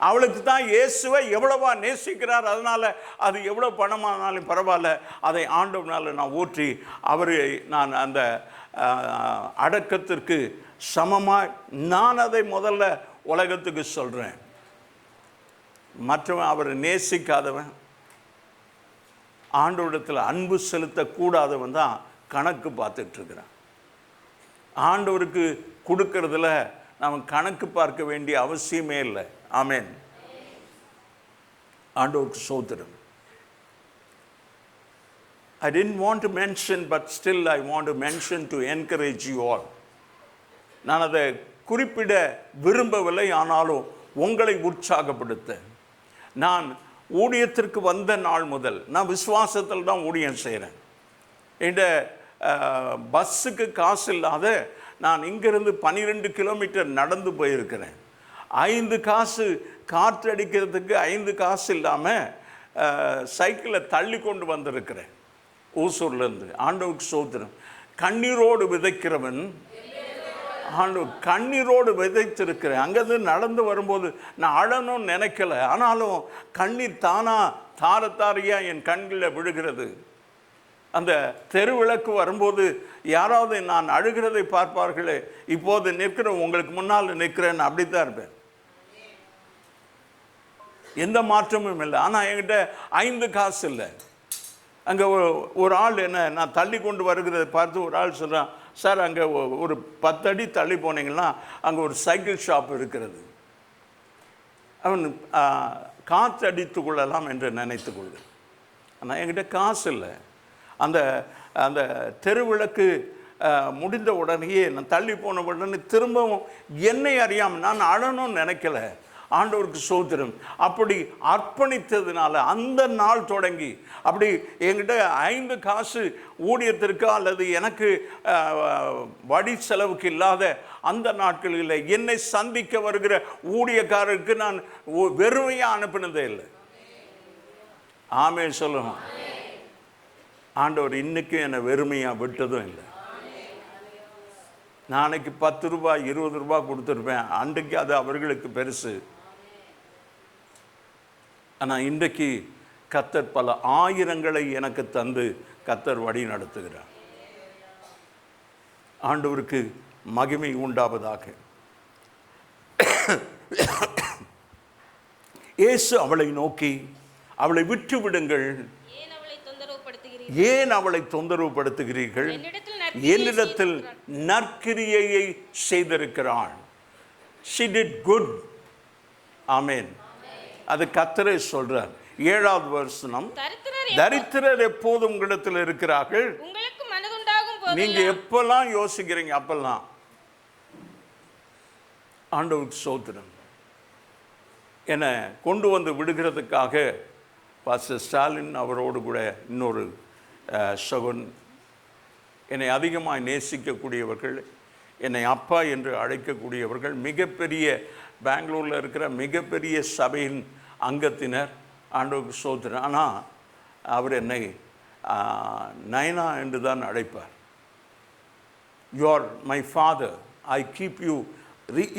அவளுக்கு தான் இயேசுவை எவ்வளவா நேசிக்கிறார். அதனால் அது எவ்வளோ பணமானாலும் பரவாயில்ல, அதை ஆண்டவனால் நான் ஊற்றி அவரை நான் அந்த அடக்கத்திற்கு சமமாக நான் அதை முதல்ல உலகத்துக்கு சொல்கிறேன். மற்றவன் அவரை நேசிக்காதவன், ஆண்டவரிடத்தில் அன்பு செலுத்தக்கூடாதவன் தான் கணக்கு பார்த்துட்ருக்கிறான். ஆண்டவருக்கு கொடுக்கறதுல நாம் கணக்கு பார்க்க வேண்டிய அவசியமே இல்லை. ஆமென். ஆண்டவருக்கு ஸ்தோத்திரம். I didn't want to mention, but still I want to mention to encourage you all. நான் அதை குறிப்பிட விரும்பவில்லை, ஆனாலும் உங்களை உற்சாகப்படுத்த. நான் ஊழியத்திற்கு வந்த நாள் முதல் நான் விசுவாசத்தில் தான் ஊழியம் செய்கிறேன். இந்த பஸ்ஸுக்கு காசு இல்லாத நான் இங்கிருந்து 12 கிலோமீட்டர் நடந்து போயிருக்கிறேன். 5 காசு காற்றடிக்கிறதுக்கு 5 காசு இல்லாமல் சைக்கிளை தள்ளி கொண்டு வந்திருக்கிறேன் ஊசூர்லேருந்து. ஆண்டவருக்கு ஸ்தோத்திரம். கண்ணீரோடு விதைக்கிறவன் ஆண்டவர் கண்ணீரோடு விதைத்திருக்கிறேன். அங்கேருந்து நடந்து வரும்போது நான் அழணும்னு நினைக்கல, ஆனாலும் கண்ணீர் தானா தாரத்தாரியாக என் கண்களில் விழுகிறது. அந்த தெருவிளக்கு வரும்போது யாராவது நான் அழுகிறதை பார்ப்பார்களே, இப்போது நிற்கிறேன், உங்களுக்கு முன்னால் நிற்கிறேன், அப்படித்தான் இருப்பேன், எந்த மாற்றமும் இல்லை. ஆனால் என்கிட்ட 5 காசு இல்லை. அங்கே ஒரு ஆள் என்ன நான் தள்ளி கொண்டு வருகிறதை பார்த்து ஒரு ஆள் சொல்கிறான், சார் அங்கே ஒரு 10 அடி தள்ளி போனீங்கன்னா அங்கே ஒரு சைக்கிள் ஷாப் இருக்கிறது, அவன் காற்று அடித்து கொள்ளலாம் என்று நினைத்து கொள்வேன். ஆனால் என்கிட்ட காசு இல்லை. அந்த அந்த தெருவிளக்கு முடிந்த உடனேயே நான் தள்ளி போன உடனே திரும்பவும் என்னை அறியாமல் நான் அழணும்னு நினைக்கல. ஆண்டவருக்கு ஸ்தோத்திரம். அப்படி அர்ப்பணித்ததுனால அந்த நாள் தொடங்கி அப்படி என்கிட்ட 5 காசு ஊழியத்திற்கு அல்லது எனக்கு வடி செலவுக்கு இல்லாத அந்த நாட்களில் என்னை சந்திக்க வருகிற ஊழியக்காரருக்கு நான் வெறுமையாக அனுப்பினதே இல்லை. ஆமென் சொல்லுங்க. ஆண்டவர் இன்னைக்கும் என்னை வெறுமையாக விட்டதும் இல்லை. நாளைக்கு 10 ரூபாய் 20 ரூபாய் கொடுத்துருப்பேன், அன்றைக்கு அது அவர்களுக்கு பெருசு. ஆனால் இன்றைக்கு கர்த்தர் பல ஆயிரங்களை எனக்கு தந்து கர்த்தர் வழி நடத்துகிறார். ஆண்டவருக்கு மகிமை உண்டாவதாக. இயேசு அவளை நோக்கி, அவளை விட்டு விடுங்கள், ஏன் அவளை தொந்தரவுப்படுத்துகிறீர்கள்? என்னிடத்தில் நற்கிரியை செய்திருக்கிறாள். she did good. ஆமென். அது கர்த்தரே சொல்றார். 7வது வசனம், தரித்திரர் எப்போதும் உங்களிடத்தில் இருக்கிறார்கள், உங்களுக்கு மனதுண்டாகும் போது நீங்க எப்பெல்லாம் யோசிக்கிறீங்க அப்பெல்லாம். ஆண்டவருக்கு ஸ்தோத்திரம். என்னை கொண்டு வந்து விடுகிறதுக்காக பாஸ்டர் ஸ்டாலின் அவரோடு கூட இன்னொரு சகோன், என்னை அதிகமாக நேசிக்கக்கூடியவர்கள், என்னை அப்பா என்று அழைக்கக்கூடியவர்கள், மிகப்பெரிய பெங்களூரில் இருக்கிற மிகப்பெரிய சபையின் அங்கத்தினர். ஆண்டவருக்கு ஸ்தோத்திரம். ஆனால் அவர் என்னை நயனா என்று தான் அழைப்பார். You are my father, I keep you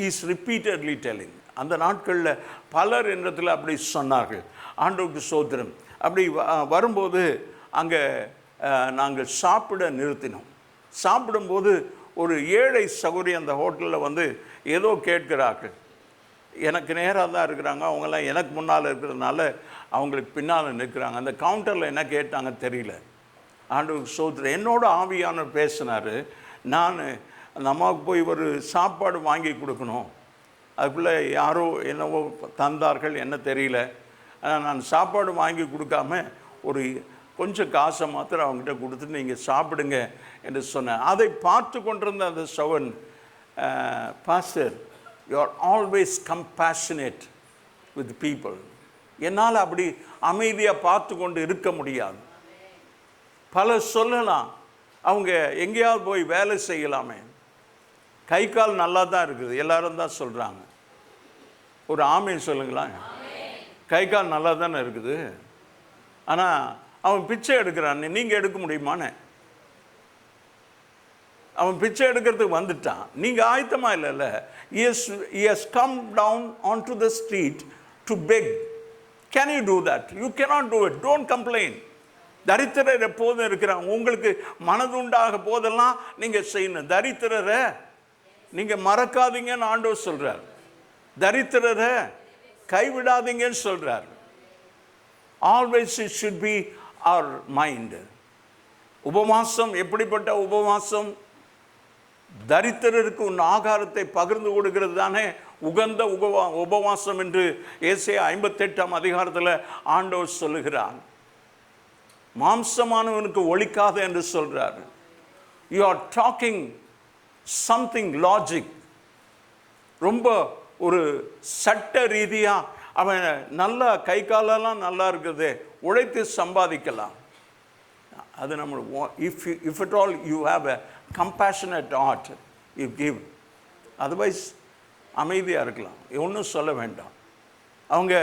is repeatedly telling. அந்த நாட்களில் பலர் என்னத்தில் அப்படி சொன்னார்கள். ஆண்டவருக்கு ஸ்தோத்திரம். அப்படி வரும்போது அங்கே நாங்கள் சாப்பிட நிறுத்தினோம். சாப்பிடும்போது ஒரு ஏழை சகோதரி அந்த ஹோட்டலில் வந்து ஏதோ கேட்கிறார்கள். எனக்கு நேராக தான் இருக்கிறாங்க, அவங்கெல்லாம் எனக்கு முன்னால் இருக்கிறதுனால அவங்களுக்கு பின்னால் நிற்கிறாங்க. அந்த கவுண்டரில் என்ன கேட்டாங்க தெரியல. ஆண்டவருக்கு ஸ்தோத்திரம். என்னோட ஆவியானவர் பேசினார். நான் அந்த அம்மாவுக்கு போய் ஒரு சாப்பாடு வாங்கி கொடுக்கணும். அதுக்குள்ளே யாரோ என்னவோ தந்தார்கள், என்ன தெரியல. ஆனால் நான் சாப்பாடு வாங்கி கொடுக்காம ஒரு கொஞ்சம் காசை மாத்திரம் அவங்ககிட்ட கொடுத்துட்டு நீங்கள் சாப்பிடுங்க என்று சொன்னேன். அதை பார்த்து கொண்டிருந்த அந்த seven, pastor, you are always compassionate with people. என்னால் அப்படி அமைதியாக பார்த்து கொண்டு இருக்க முடியாது. பலர் சொல்லலாம், அவங்க எங்கேயாவது போய் வேலை செய்யலாமே, கை கால் நல்லா தான் இருக்குது, எல்லாரும் தான் சொல்கிறாங்க. ஒரு ஆமீன் சொல்லுங்களா? கை கால் நல்லா தானே இருக்குது, ஆனால் அவன் பிச்சை எடுக்கிறான், நீங்கள் எடுக்க முடியுமானே? அவன் பிச்சை எடுக்கிறதுக்கு வந்துட்டான், நீங்கள் ஆயத்தமாக இல்லைல்ல. he has come down onto the street to beg. Can you do that? You cannot do it. Don't complain. தரித்திரர் எப்போதும் இருக்கிறாங்க. உங்களுக்கு மனதுண்டாக போதெல்லாம் நீங்கள் செய்யணும். தரித்திரரை நீங்கள் மறக்காதீங்கன்னு ஆண்டவர் சொல்கிறார். தரித்திரரை கைவிடாதீங்கன்னு சொல்கிறார். Always it should be our mind. உபவாசம் எப்படிப்பட்ட உபவாசம்? தரித்திரருக்கு உன் ஆகாரத்தை பகிர்ந்து கொடுக்கிறது தானே உகந்த உபவாசம் என்று ஏசாயா 58ஆம் அதிகாரத்தில் ஆண்டவர் சொல்லுகிறார். மாம்சமானவனுக்கு ஒழிக்காத என்று சொல்றார். You are talking something logic. ரொம்ப ஒரு சட்ட ரீதியாக அவன் நல்லா கை காலெல்லாம் நல்லா இருக்குது, உழைத்து சம்பாதிக்கலாம். அது நம்ம if it all you have a compassionate heart you give. Otherwise அமைதியாக இருக்கலாம், ஒன்றும் சொல்ல வேண்டாம். அவங்க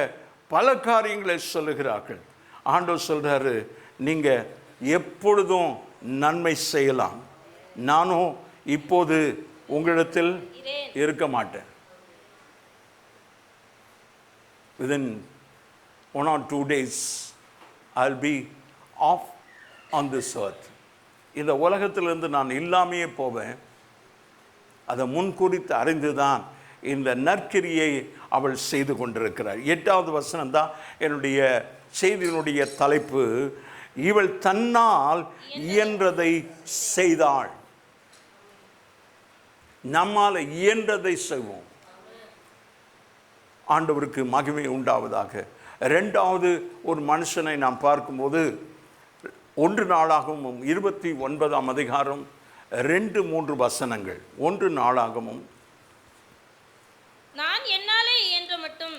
பல காரியங்களை சொல்லுகிறார்கள். ஆண்டவர் சொல்கிறாரு, நீங்கள் எப்பொழுதும் நன்மை செய்யலாம், நானும் இப்போது உங்களிடத்தில் இருக்க மாட்டேன். within 1 or 2 days I'll be off on this earth. இந்த உலகத்திலிருந்து நான் இல்லாமையே போவேன். அதை முன்குறித்து அறிந்துதான் இந்த நற்கிரியை அவள் செய்து கொண்டிருக்கிறார். 8வது வசனம் தான் என்னுடைய செய்தியினுடைய தலைப்பு. இவள் தன்னால் இயன்றதை செய்தாள். நம்மால் இயன்றதை செய்வோம். ஆண்டவருக்கு மகிமை உண்டாவதாக. 2வது ஒரு மனுஷனை நாம் பார்க்கும்போது 1 நாளாகமும் 29ஆம் அதிகாரம் 2-3 வசனங்கள். 1 நாளாகமும் நான் என்னாலே இயன்ற மட்டும்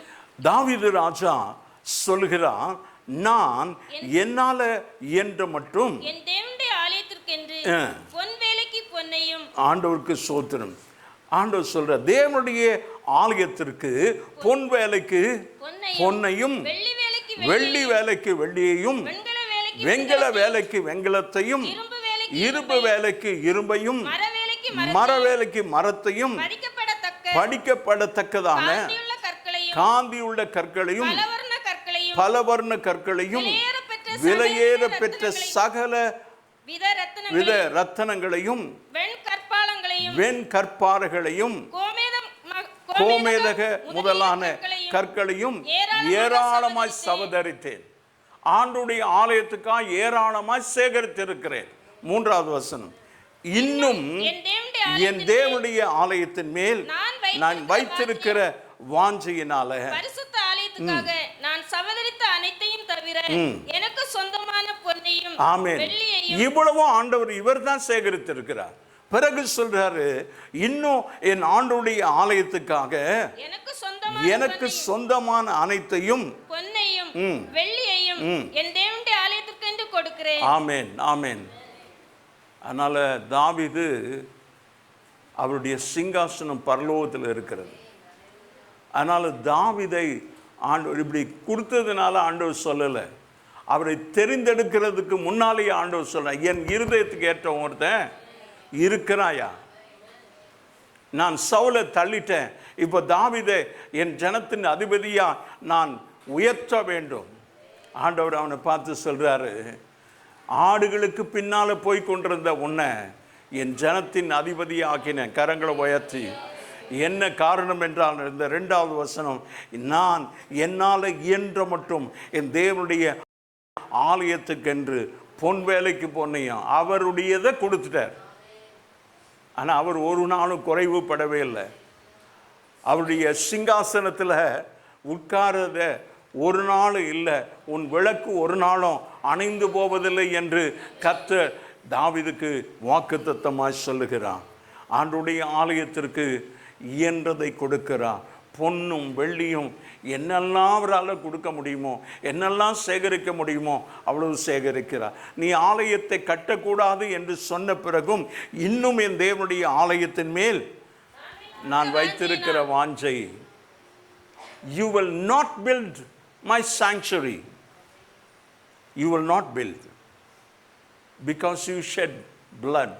தாவீது ராஜா சொல்கிறான், நான் என்னால இயன்ற மட்டும் என் தேவனுடைய ஆலயத்திற்கென்று பொன் வேலைக்கு பொன்னையும். ஆண்டவருக்கு சோத்திரம். ஆண்டவர் சொல்ற, தேவனுடைய ஆலயத்திற்கு பொன் வேலைக்கு பொன்னையும், வெள்ளி வேலைக்கு வெள்ளியையும், வெண்கல வேலைக்கு வெண்கலத்தையும், இரும்பு வேலைக்கு இரும்பையும், மர வேலைக்கு மரத்தையும், படிக்கப்படத்தக்கதான காந்தியுள்ள கற்களையும், பலவர்ண கற்களையும், விலையேற பெற்ற சகல வித ரத்தனங்களையும், வெண் கற்பாறைகளையும், கோமேதக முதலான கற்களையும் ஏராளமாய் சவதரித்தேன். ஆண்டுடைய ஆலயத்துக்காக ஏராளமாய் சேகரித்திருக்கிறேன். 3வது வசனம், இன்னும் என் தேவனுடைய ஆலயத்தின் மேல் நான் வைத்திருக்கிற வாஞ்சையினால பரிசுத்த ஆலயத்துக்காக நான் சவதரித்த அனைத்தையும் தவிர எனக்கு சொந்தமான பொன்னையும் வெள்ளியையும். இவ்வளவும் ஆண்டவர் இவர் தான் சேகரித்திருக்கிறார். பிறகு சொல்றாரு, இன்னும் என் ஆண்டவருடைய ஆலயத்துக்காக எனக்கு சொந்தமான அனைத்தையும் பொன்னையும் வெள்ளியையும் என் தேவனுடைய ஆலயத்துக்கு என்று கொடுக்கிறேன். ஆமென், ஆமென். அதனால தாவீது அவருடைய சிங்காசனம் பரலோகத்தில் இருக்கிறது. அதனால தாவீதை ஆண்டவர் இப்படி கொடுத்ததுனால ஆண்டவர் சொல்லலை, அவரை தெரிந்தெடுக்கிறதுக்கு முன்னாலேயே ஆண்டவர் சொல்ற, என் இருதயத்துக்கு ஏற்ற ஒருத்தன் இருக்கிறாயா? நான் சவுலை தள்ளிட்டேன், இப்போ தாவீதை என் ஜனத்தின் அதிபதியா நான் உயர்த்த வேண்டும். ஆண்டவர் அவனை பார்த்து சொல்றாரு, ஆடுகளுக்கு பின்னால போய் கொண்டிருந்த உன்னை என் ஜனத்தின் அதிபதியா ஆக்கினேன். கரங்களை உயர்த்தி. என்ன காரணம் என்றால், இந்த 2வது வசனம், நான் என்னால் இயன்ற மட்டும் என் தேவனுடைய ஆலயத்துக்கென்று பொன் வேலைக்கு பொன்னையும் அவருடையதை கொடுத்துட்டார். ஆனால் அவர் ஒரு நாளும் குறைவுபடவே இல்லை. அவருடைய சிங்காசனத்தில் உட்காரத ஒரு நாள் இல்லை, உன் விளக்கு ஒரு நாளும் அணைந்து போவதில்லை என்று கர்த்தர் தாவீதுக்கு வாக்குத்தத்தமாய் சொல்லுகிறார். ஆண்டவருடைய ஆலயத்திற்கு இயன்றதை கொடுக்கிறார். பொன்னும் வெள்ளியும் என்னெல்லாம் அவரால் கொடுக்க முடியுமோ, என்னெல்லாம் சேகரிக்க முடியுமோ அவ்வளவு சேகரிக்கிறார். நீ ஆலயத்தை கட்டக்கூடாது என்று சொன்ன பிறகும் இன்னும் என் தேவனுடைய ஆலயத்தின் மேல் நான் வைத்திருக்கிற வாஞ்சை. You will not build my sanctuary. You will not build because you shed blood.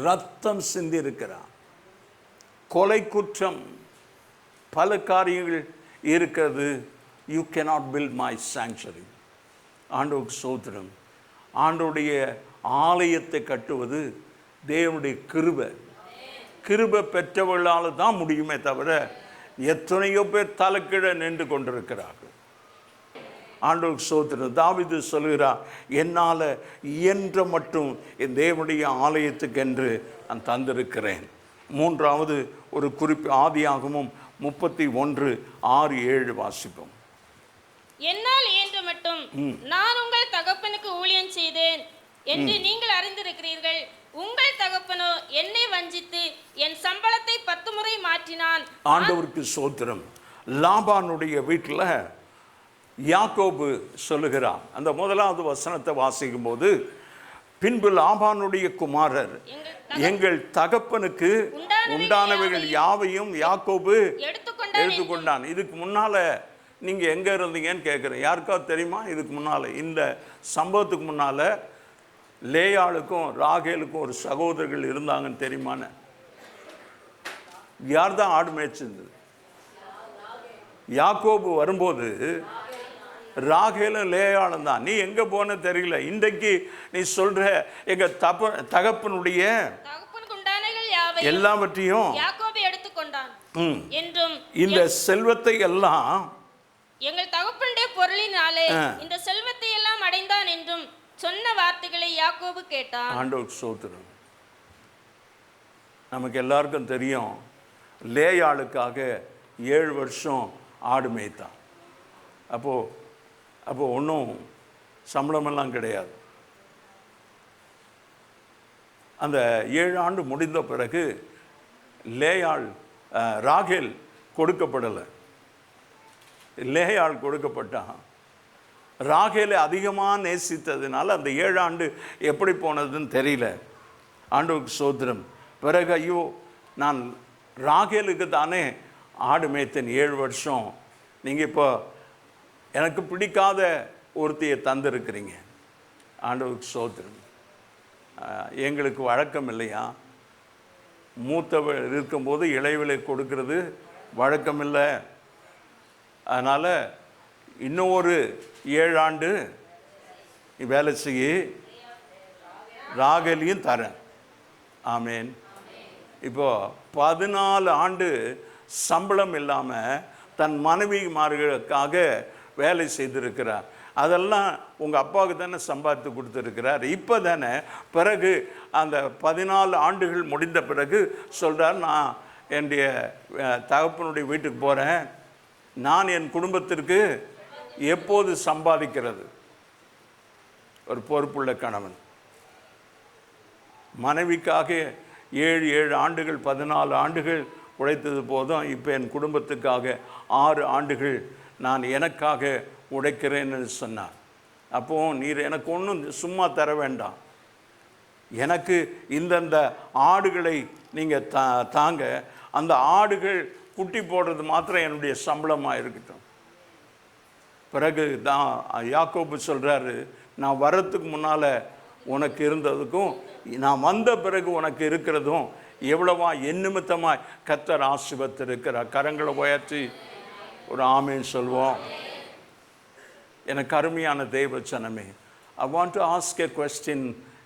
ரத்தம் சிந்தி இருக்கிறார். கொலை குற்றம் பல காரியங்கள் இருக்கிறது. You cannot build my sanctuary. ஆண்டவருக்கு ஸ்தோத்திரம். ஆண்டவருடைய ஆலயத்தை கட்டுவது தேவனுடைய கிருபை. கிருபை பெற்றவர்களால் தான் முடியுமே தவிர எத்தனையோ பேர் தலைக்கீழ நின்று கொண்டிருக்கிறார்கள். ஆண்டவருக்கு ஸ்தோத்திரம். தாவீது சொல்கிறார், என்னால் இயன்ற மட்டும் என் தேவனுடைய ஆலயத்துக்கு என்று நான் தந்திருக்கிறேன். மூன்றாவது ஒரு குறிப்பு, ஆதியாகமம் 31:6-7 வாசிப்போம். என்னால் இயன்ற மட்டும் நான் உங்கள் தகப்பனுக்கு ஊழியம் செய்தேன் என்று நீங்கள் அறிந்திருக்கிறீர்கள். உங்கள் தகப்பனோ என்னை வஞ்சித்து என் சம்பளத்தை 10 முறை மாற்றினான். ஆண்டவருக்கு ஸ்தோத்திரம். லாபானுடைய வீட்டில் யாக்கோபு சொல்லுகிறார். அந்த முதலாவது வசனத்தை வாசிக்கும் போது, பின்பு லாபானுடைய குமாரர் எங்கள் தகப்பனுக்கு உண்டானவைகள் யாவையும் யாக்கோபு எடுத்துக்கொண்டான். இதுக்கு முன்னால நீங்க எங்க இருந்தீங்கன்னு கேட்குறேன். யாருக்காவது தெரியுமா? இதுக்கு முன்னால, இந்த சம்பவத்துக்கு முன்னால லேயாளுக்கும் ராகேலுக்கும் ஒரு சகோதரர்கள் இருந்தாங்கன்னு தெரியுமான்னு? யார் தான் ஆடு மேய்ச்சிருந்தது? யாக்கோபு வரும்போது ராகேலும் லேயாளும் தான். நீ எங்க போன தெரியல. இன்றைக்கு நீ சொல்ற எங்க தகப்பனுடைய எல்லாவற்றையும் யாக்கோபு எடுத்துக்கொண்டான் என்றும் இந்த செல்வத்தை எல்லாம் எங்கள் தகப்பனுடைய பொருளினாலே இந்த செல்வத்தை எல்லாம் அடைந்தான் என்றும் சொன்ன வார்த்தைகளை யாக்கோபு கேட்டான். ஆண்டவருக்கு ஸ்தோத்திரம். நமக்கு எல்லாருக்கும் தெரியும், லேயாளுக்காக 7 வருஷம் ஆடு மேய்த்தான். அப்போ ஒன்றும் சம்பளமெல்லாம் கிடையாது. அந்த 7 ஆண்டு முடிந்த பிறகு ராகேல் கொடுக்கப்படலை. லேயாள் கொடுக்கப்பட்டான். ராகேலை அதிகமாக நேசித்ததுனால அந்த 7 ஆண்டு எப்படி போனதுன்னு தெரியல. ஆண்டவருக்கு ஸ்தோத்திரம். பிறகு ஐயோ, நான் ராகேலுக்கு தானே ஆடு மேய்த்தேன் 7 வருஷம், நீங்கள் இப்போ எனக்கு பிடிக்காத ஒருத்தையை தந்திருக்கிறீங்க. ஆண்டவருக்கு ஸ்தோத்திரம். எங்களுக்கு வழக்கம் இல்லையா? மூத்தவள் இருக்கும்போது இளையவளை கொடுக்கறது வழக்கம் இல்லை. அதனால் இன்னும் ஒரு 7 ஆண்டு வேலை செய்ய ராகேலையும் தரேன். ஆமேன். இப்போ 14 ஆண்டு சம்பளம் இல்லாமல் தன் மனைவிமார்களுக்காக வேலை செய்திருக்கிறார். அதெல்லாம் உங்கள் அப்பாவுக்கு தானே சம்பாதித்து கொடுத்துருக்கிறார். இப்போ தானே பிறகு அந்த 14 ஆண்டுகள் முடிந்த பிறகு சொல்கிறார், நான் என்னுடைய தகப்பனுடைய வீட்டுக்கு போகிறேன். நான் என் குடும்பத்திற்கு எப்போது சம்பாதிக்கிறது? ஒரு பொறுப்புள்ள கணவன் மனைவிக்காக 7 ஆண்டுகள் 14 ஆண்டுகள் உழைத்தது போதும். இப்போ என் குடும்பத்துக்காக 6 ஆண்டுகள் நான் எனக்காக உழைக்கிறேன்னு சொன்னார். அப்போது நீர் எனக்கு ஒன்றும் சும்மா தர வேண்டாம், எனக்கு இந்தந்த ஆடுகளை நீங்கள் தாங்க, அந்த ஆடுகள் குட்டி போடுறது மாத்திரம் என்னுடைய சம்பளமாக இருக்கட்டும். பிறகு தான் யாக்கோபு சொல்கிறாரு, நான் வர்றதுக்கு முன்னால் உனக்கு இருந்ததுக்கும் நான் வந்த பிறகு உனக்கு இருக்கிறதும் எவ்வளவா என் நிமித்தமாய் கர்த்தர் ஆசீர்வதித்திருக்கிறார். கரங்களை உயர்த்தி ஒரு ஆமேன் சொல்வோம். எனக்கு அருமையான தேவ ஜனமே, I want to ask a question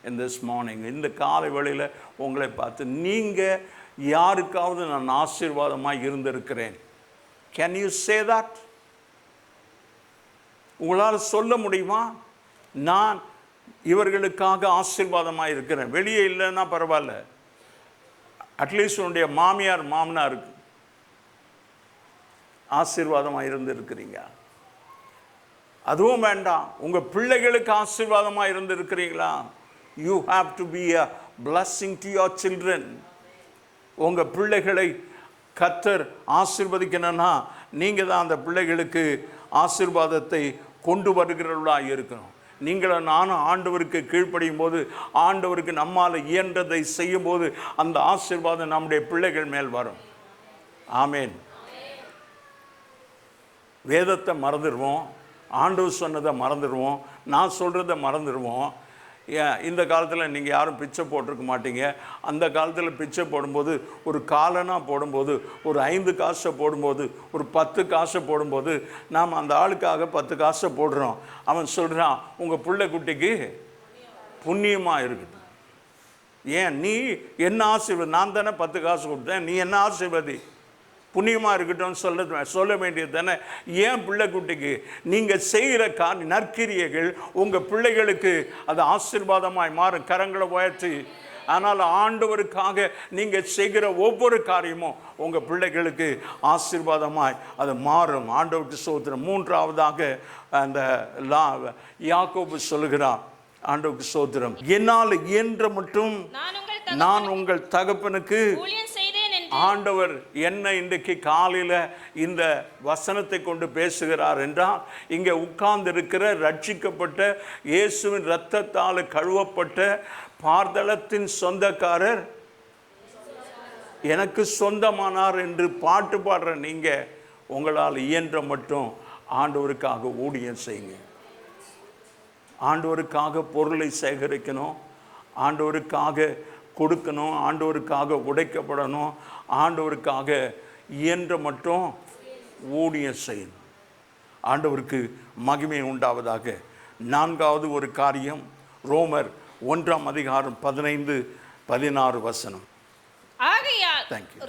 in this morning. இந்த காலை வேளையில் உங்களை பார்த்து, நீங்கள் யாருக்காவது நான் ஆசீர்வாதமாக இருந்திருக்கிறேன்? Can you say that? உங்களால் சொல்ல முடியுமா? நான் இவர்களுக்காக ஆசீர்வாதமாக இருக்கிறேன். வெளியே இல்லைன்னா பரவாயில்ல, அட்லீஸ்ட் உன்னுடைய மாமியார் மாமனாருக்கு ஆசீர்வாதமாக இருந்திருக்கிறீங்க. அதுவும் வேண்டாம், உங்கள் பிள்ளைகளுக்கு ஆசீர்வாதமாக இருந்திருக்கிறீங்களா? You have to be a blessing to your children. உங்கள் பிள்ளைகளை கர்த்தர் ஆசீர்வதிக்கணும்னா நீங்கள் தான் அந்த பிள்ளைகளுக்கு ஆசீர்வாதத்தை கொண்டு வருகிறவர்களாக இருக்கணும். நீங்களும் நானும் ஆண்டவருக்கு கீழ்ப்படியும் போது, ஆண்டவருக்கு நம்மால் இயன்றதை செய்யும் போது அந்த ஆசீர்வாதம் நம்முடைய பிள்ளைகள் மேல் வரும். ஆமேன். வேதத்தை மறந்துடுவோம், ஆண்டவர் சொன்னதை மறந்துடுவோம், நான் சொல்கிறத மறந்துடுவோம். இந்த காலத்தில் நீங்கள் யாரும் பிச்சை போட்டிருக்க மாட்டீங்க. அந்த காலத்தில் பிச்சை போடும்போது, ஒரு காலனாக போடும்போது, ஒரு 5 காசை போடும்போது, ஒரு 10 காசை போடும்போது, நாம் அந்த ஆளுக்காக 10 காசை போடுறோம். அவன் சொல்கிறான், உங்கள் பிள்ளை குட்டிக்கு புண்ணியமாக இருக்குது. ஏன் நீ என்ன ஆசீர்வாதி? நான் தானே 10 காசு கொடுத்தேன், நீ என்ன ஆசீர்வாதி? புண்ணியமாக இருக்கட்டும் சொல்ல வேண்டியது தானே. ஏன் பிள்ளை குட்டிக்கு நீங்கள் செய்கிற நற்கிரியைகள் உங்கள் பிள்ளைகளுக்கு அது ஆசீர்வாதமாய் மாறும். கரங்களை உயர்த்தி. ஆனால் ஆண்டவருக்காக நீங்கள் செய்கிற ஒவ்வொரு காரியமும் உங்கள் பிள்ளைகளுக்கு ஆசீர்வாதமாய் அது மாறும். ஆண்டவருக்கு ஸ்தோத்திரம். மூன்றாவதாக அந்த யாக்கோபு சொல்லுகிறான், ஆண்டவருக்கு ஸ்தோத்திரம், என்னால் இயன்ற மட்டும் நான் உங்கள் தகப்பனுக்கு ஆண்டவர் என்ன இன்றைக்கு காலையில் இந்த வசனத்தை கொண்டு பேசுகிறார் என்றால், இங்கே உட்கார்ந்து இருக்கிற ரட்சிக்கப்பட்ட இயேசுவின் இரத்தத்தால் கழுவப்பட்ட பார்தலத்தின் சொந்தக்காரர் எனக்கு சொந்தமானார் என்று பாட்டு பாடுற நீங்கள் உங்களால் இயன்ற மட்டும் ஆண்டவருக்காக ஊழியம் செய்யுங்க. ஆண்டவருக்காக பொருளை சேகரிக்கணும், ஆண்டவருக்காக கொடுக்கணும், ஆண்டவருக்காக உடைக்கப்படணும், ஆண்டவருக்காக இயன்ற மட்டும் ஊழியம் செய்யணும். ஆண்டவருக்கு மகிமை உண்டாவதாக. நான்காவது ஒரு காரியம், ரோமர் 1:15-16 ஆகையால்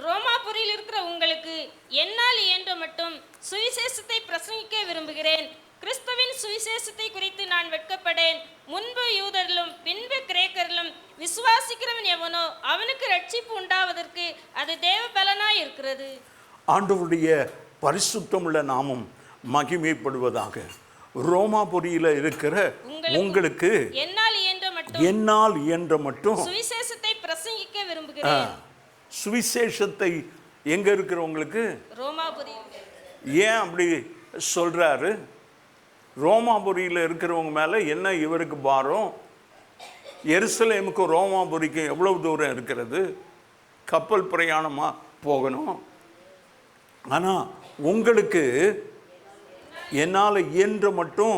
ரோமாபுரியில் இருக்கிற உங்களுக்கு என்னால் இயன்ற மட்டும் சுவிசேஷத்தை பிரசங்கிக்க விரும்புகிறேன். கிறிஸ்துவின் சுவிசேஷத்தை குறித்து நான் வெட்கப்படேன். முன்பு யூதரிலும் பின்பு கிரேக்கரிலும் விசுவாசிக்கிறவன் எவனோ அவனுக்கு ரட்சிப்பு உண்டாவதற்கு அது தேவ பலனாய் இருக்கிறது. ஆண்டவருடைய பரிசுத்தமுள்ள நாமம் மகிமைப்படுவதாக. ரோமாபுரியில் இருக்கிற உங்களுக்கு என்னால் இயன்ற மட்டும் சுவிசேஷத்தை பிரசங்கிக்க விரும்புகிறேன். சுவிசேஷத்தை எங்க இருக்கிறவங்களுக்கு? ரோமாபுரி. ஏன் அப்படி சொல்றாரு? ரோமாபுரியில் இருக்கிறவங்க மேலே என்ன இவருக்கு பாரம்? எருசலேமுக்கும் ரோமாபுரிக்கும் எவ்வளவு தூரம் இருக்கிறது? கப்பல் பிரயாணமாக போகணும். ஆனால் உங்களுக்கு என்னால் இயன்ற மட்டும்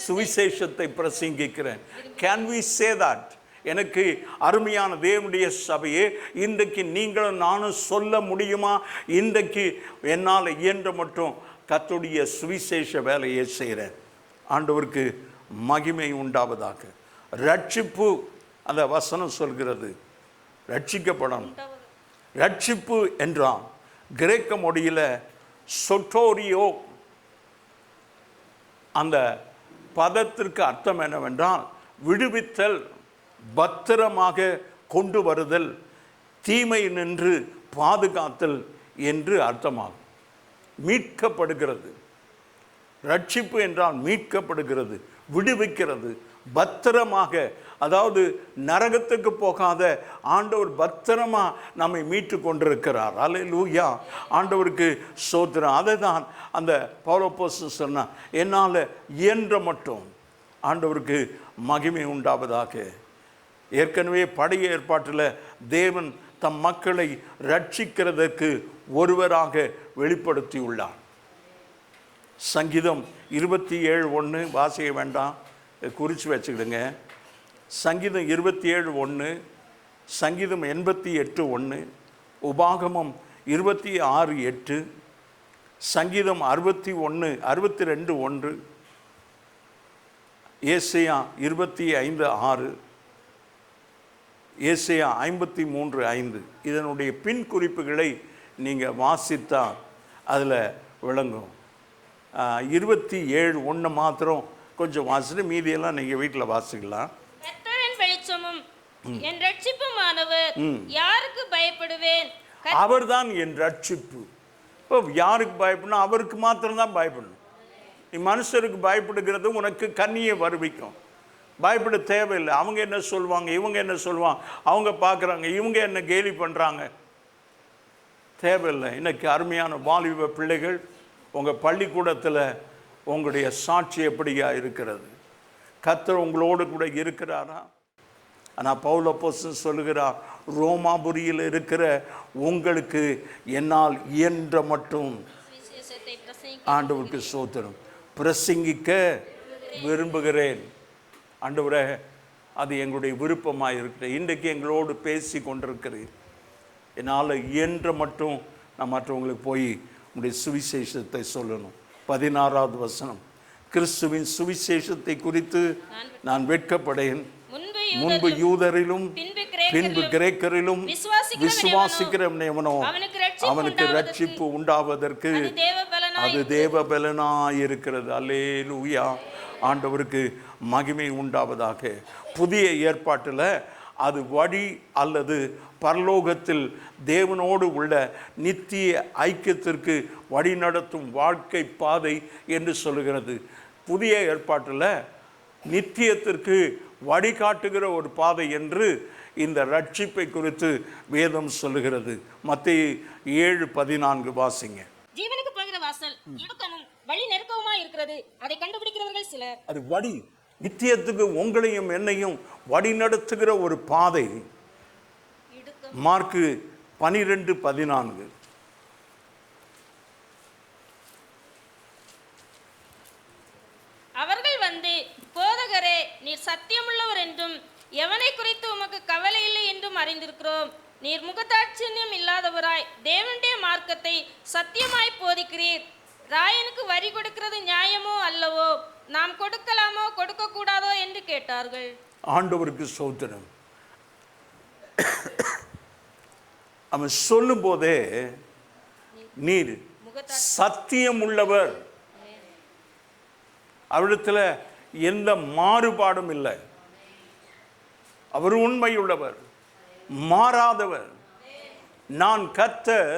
சுவிசேஷத்தை பிரசங்கிக்கிறேன். Can we say that? எனக்கு அருமையான தேவனுடைய சபையே, இன்றைக்கு நீங்களும் நானும் சொல்ல முடியுமா? இன்றைக்கு என்னால் இயன்ற மட்டும் கர்த்தருடைய சுவிசேஷ வேலையை செய்கிறேன். ஆண்டவருக்கு மகிமை உண்டாவதாக. ரட்சிப்பு, அந்த வசனம் சொல்கிறது, ரட்சிக்கப்படணும். ரட்சிப்பு என்றால் கிரேக்க மொழியில் சொட்டோரியோ, அந்த பதத்திற்கு அர்த்தம் என்னவென்றால் விடுவித்தல், பத்திரமாக கொண்டு வருதல், தீமை நின்று பாதுகாத்தல் என்று அர்த்தமாகும். மீட்கப்படுகிறது. ரட்சிப்பு என்றால் மீட்கப்படுகிறது, விடுவிக்கிறது, பத்திரமாக, அதாவது நரகத்துக்கு போகாத ஆண்டவர் பத்திரமா நம்மை மீட்டு கொண்டிருக்கிறார். அல்லேலூயா, ஆண்டவருக்கு ஸ்தோத்திரம். அதை தான் அந்த பவுலப்போஸ்தலன் சொன்னார், என்னால் இயன்ற மட்டும். ஆண்டவருக்கு மகிமை உண்டாவதாக. ஏற்கனவே பழைய ஏற்பாட்டில் தேவன் தம் மக்களை ரட்சிக்கிறதற்கு ஒருவராக வெளிப்படுத்தியுள்ளார். சங்கீதம் 27:1 வாசிக்க வேண்டாம், குறித்து வச்சுக்கிடுங்க. சங்கீதம் 27:1, சங்கீதம் 88:1, உபாகமம் 26:8, சங்கீதம் 62:1, ஏசாயா 25:6, ஏசாயா 53:5. இதனுடைய பின் குறிப்புகளை நீங்கள் வாசித்தால் அதில் விளங்கும். 27:1 மாத்திரம் கொஞ்சம் வாசிட்டு மீதியெல்லாம் நீங்கள் வீட்டில் வாசிக்கலாம். கர்த்தரின் வெளிச்சமும் என் ரட்சிப்புமானவர், யாருக்கு பயப்படுவேன்? அவர்தான் என் ரட்சிப்பு. இப்போ யாருக்கு பயப்படணும்? அவருக்கு மாத்திரம்தான் பயப்படணும். நீ மனுஷருக்கு பயப்படுகிறது உனக்கு கண்ணியை வருவிக்கும். பயப்பட தேவையில்லை. அவங்க என்ன சொல்லுவாங்க, இவங்க என்ன சொல்லுவாங்க, அவங்க பார்க்குறாங்க, இவங்க என்ன கேலி பண்ணுறாங்க, தேவையில்லை. இன்னைக்கு அருமையான வாலிப பிள்ளைகள், உங்கள் பள்ளிக்கூடத்தில் உங்களுடைய சாட்சி எப்படியா இருக்கிறது? கர்த்தர் உங்களோடு கூட இருக்கிறாரா? ஆனால் பவுல் அப்போஸ்தலன் சொல்லுகிறார், ரோமாபுரியில் இருக்கிற உங்களுக்கு என்னால் இயன்ற மட்டும் சுவிசேஷத்தை பிரசங்கி ஆண்டவருக்கு ஸ்தோத்திரம் பிரசங்கிக்க விரும்புகிறேன். ஆண்டவரே, அது எங்களுடைய விருப்பமாக இருக்கிறது. இன்றைக்கு எங்களோடு பேசி கொண்டிருக்கிறேன். என்னால் இயன்ற மட்டும் நான் மற்றவங்களுக்கு போய் உங்களுடைய சுவிசேஷத்தை சொல்லணும். 16வது வசனம், கிறிஸ்துவின் சுவிசேஷத்தை குறித்து நான் வெட்கப்படேன். முன்பு யூதரிலும் பின்பு கிரேக்கரிலும் விசுவாசிக்கிறவனோ அவனுக்கு ரட்சிப்பு உண்டாவதற்கு அது தேவ பலனாயிருக்கிறது. அல்லேலூயா, ஆண்டவருக்கு மகிமை உண்டாவதாக. புதிய ஏற்பாட்டில் அது வழி அல்லது பரலோகத்தில் தேவனோடு உள்ள நித்திய ஐக்கியத்திற்கு வழி நடத்தும் வாழ்க்கை பாதை என்று சொல்லுகிறது. புதிய ஏற்பாட்டில் நித்தியத்திற்கு வழிகாட்டுகிற ஒரு பாதை என்று இந்த ரட்சிப்பை குறித்து வேதம் சொல்லுகிறது. மத்தேயு 7:14 வாசிங்க. ஜீவனுக்கு போகிற வாசல் இடுக்கமும் வழி நெருக்கவுமா இருக்கிறது, அதை கண்டுபிடிக்கிறவர்கள் சிலர். அது வழி, நித்தியத்துக்கு உங்களையும் என்னையும் வழி நடத்துகிற ஒரு பாதை. மார்க்கு 12:14. அவர்கள் வந்து, போதகரே, நீர் சத்தியமுள்ளவர் என்றும் எவனை குறித்து உமக்கு கவலை இல்லை என்றும் அறிந்திருக்கிறோம். நீர் முகதாட்சியம் இல்லாதவராய் தேவனுடைய மார்க்கத்தை சத்தியமாய் போதிக்கிறீர். ராயனுக்கு வரி கொடுக்கிறது நியாயமோ அல்லவோ? நாம் கொடுக்கலாமோ கொடுக்க கூடாதோ என்று கேட்டார்கள். ஆண்டவருக்கு ஸ்தோத்திரம். அவன் சொல்லும் போதே, நீர் சத்தியம் உள்ளவர், அவரிடத்தில் எந்த மாறுபாடும் இல்லை, அவர் உண்மையுள்ளவர், மாறாதவர், நான் கர்த்தர்,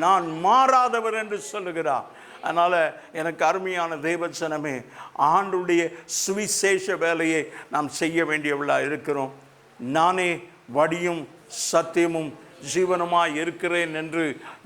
நான் மாறாதவர் என்று சொல்லுகிறார். அதனால் எனக்கு அருமையான தேவசனமே, ஆண்டுடைய சுவிசேஷ வேலையை நாம் செய்ய வேண்டியவர்களாக இருக்கிறோம். நானே வழியும் சத்தியமும் ஜீவனமாய் இருக்கிறேன் என்று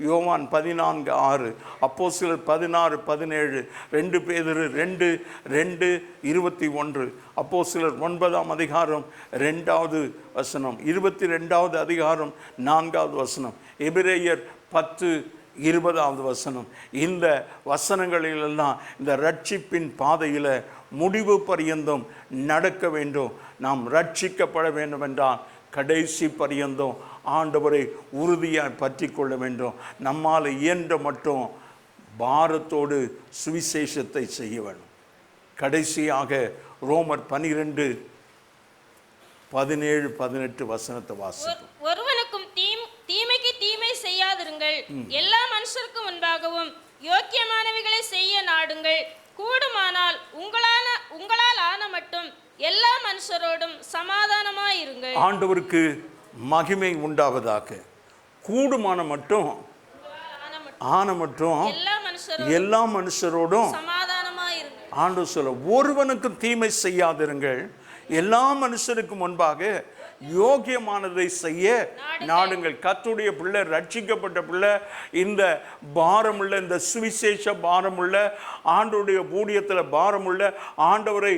யோவான் 14:6, அப்போஸ்தலர் 16:17, 2 பேதுரு 2:21, அப்போஸ்தலர் 9ஆம் அதிகாரம் 2வது வசனம், 22வது அதிகாரம் 4வது வசனம், எபிரேயர் 10:20வது வசனம். இந்த வசனங்களிலெல்லாம் இந்த ரட்சிப்பின் பாதையில் முடிவு பரியந்தம் நடக்க வேண்டும். நாம் ரட்சிக்கப்பட வேண்டும் என்றால் கடைசி பரியந்தம் ஆண்டவரை உறுதியாக பற்றி கொள்ள வேண்டும். நம்மால் இயன்ற மட்டும் பாரத்தோடு சுவிசேஷத்தை செய்ய வேண்டும். கடைசியாக ரோமர் 12:17-18 வசனத்தை வாசிப்போம். ஒருவனுக்கும் தீமைக்கு தீமை செய்யாதிருங்கள், எல்லா மனுஷருக்கும் முன்பாகவும் யோக்கியமானவைகளை செய்ய நாடுங்கள். கூடுமானால் உங்களால் ஆன மட்டும் எல்லா மனுஷரோடும் சமாதானமாயிருங்கள். ஆண்டவருக்கு மகிமை உண்டாவதாக. கூடுமான மட்டும் ஆன மட்டும் எல்லா மனுஷரோடும் சமாதானமாயிருங்கள். ஆண்டவர் சொல்ல, ஒருவனுக்கும் தீமை செய்யாதிருங்கள், எல்லா மனுஷருக்கு முன்பாக யோகியமானதை செய்ய நாடுங்கள். கர்த்தருடைய பிள்ளை, ரட்சிக்கப்பட்ட பிள்ளை, இந்த பாரமுள்ள, இந்த சுவிசேஷ பாரமுள்ள, ஆண்டவருடைய ஊழியத்தில் பாரமுள்ள, ஆண்டவரை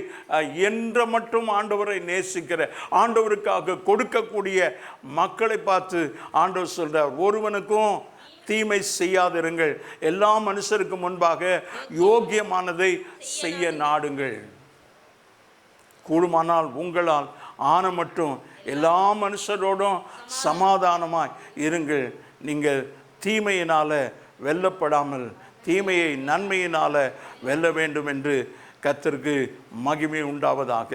என்ற மட்டும் ஆண்டவரை நேசிக்கிற, ஆண்டவருக்காக கொடுக்கக்கூடிய மக்களை பார்த்து ஆண்டவர் சொல்றார், ஒருவனுக்கும் தீமை செய்யாதிருங்கள், எல்லா மனுஷருக்கு முன்பாக யோகியமானதை செய்ய நாடுங்கள். கூடுமானால் உங்களால் ஆன மட்டும் எல்லா மனுஷரோடும் சமாதானமாய் இருங்கள். நீங்கள் தீமையினால் வெல்லப்படாமல் தீமையை நன்மையினால் வெல்ல வேண்டும் என்று கர்த்தருக்கு மகிமை உண்டாவதாக.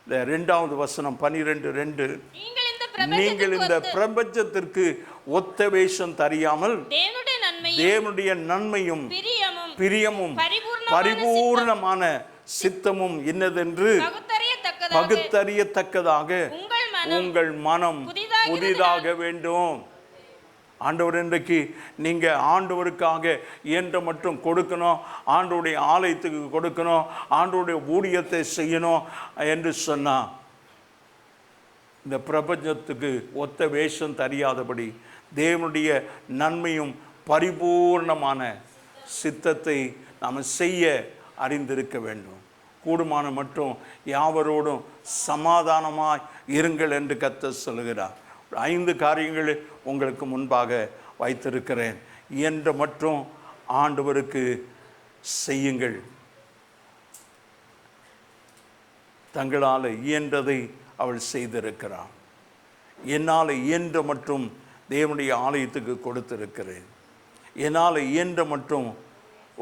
2வது வசனம் 12:2, நீங்கள் இந்த பிரபஞ்சத்திற்கு ஒத்த வேஷம் தெரியாமல் தேவனுடைய நன்மையும் பிரியமும் பரிபூர்ணமான சித்தமும் இன்னதென்று பகுத்தறியத்தக்கதாக பகுத்தறியத்தக்கதாக உங்கள் மனம் புதிதாக வேண்டும். ஆண்டவர், இன்றைக்கு நீங்கள் ஆண்டவருக்காக இயன்ற மட்டும் கொடுக்கணும், ஆண்டவருடைய ஆலயத்துக்கு கொடுக்கணும், ஆண்டவருடைய ஊழியத்தை செய்யணும் என்று சொன்னால் இந்த பிரபஞ்சத்துக்கு ஒத்த வேஷம் தெரியாதபடி தேவனுடைய நன்மையும் பரிபூர்ணமான சித்தத்தை நாம் செய்ய அறிந்திருக்க வேண்டும். கூடுமான மட்டும் யாவரோடும் சமாதானமாய் இருங்கள் என்று கர்த்தர் சொல்கிறார். 5 காரியங்களை உங்களுக்கு முன்பாக வைத்திருக்கிறேன். இயன்ற மட்டும் ஆண்டவருக்கு செய்யுங்கள். தங்களால் இயன்றதை அவள் செய்திருக்கிறாள். என்னால் இயன்ற மட்டும் தேவனுடைய ஆலயத்துக்கு கொடுத்திருக்கிறேன். என்னால் இயன்ற மட்டும்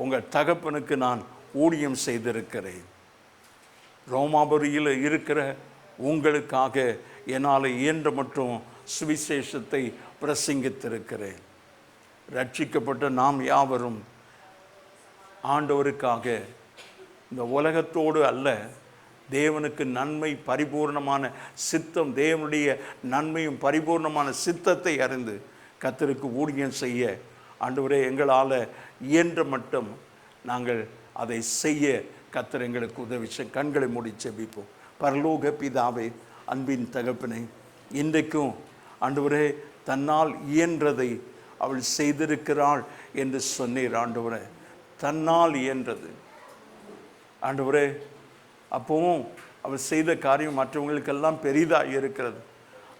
உங்கள் தகப்பனுக்கு நான் ஊழியம் செய்திருக்கிறேன். ரோமாபுரியில் இருக்கிற உங்களுக்காக என்னால் இயன்ற மட்டும் சுவிசேஷத்தை பிரசங்கித்திருக்கிறேன். ரட்சிக்கப்பட்ட நாம் யாவரும் ஆண்டவருக்காக இந்த உலகத்தோடு அல்ல, தேவனுக்கு நன்மை பரிபூர்ணமான சித்தம், தேவனுடைய நன்மையும் பரிபூர்ணமான சித்தத்தை அறிந்து கர்த்தருக்கு ஊழியம் செய்ய ஆண்டவரே எங்களால் இயன்ற மட்டும் நாங்கள் அதை செய்ய கர்த்தர் எங்களுக்கு உதவி செய்ய. கண்களை மூடி செபிப்போம். பரலோக பிதாவே, அன்பின் தகப்பனே, இன்றைக்கும் ஆண்டவரே தன்னால் இயன்றதை அவள் செய்திருக்கிறாள் என்று சொன்னீர். ஆண்டவரே, தன்னால் இயன்றது ஆண்டவரே, அப்பவும் அவள் செய்த காரியம் மற்றவங்களுக்கெல்லாம் பெரிதாக இருக்கிறது.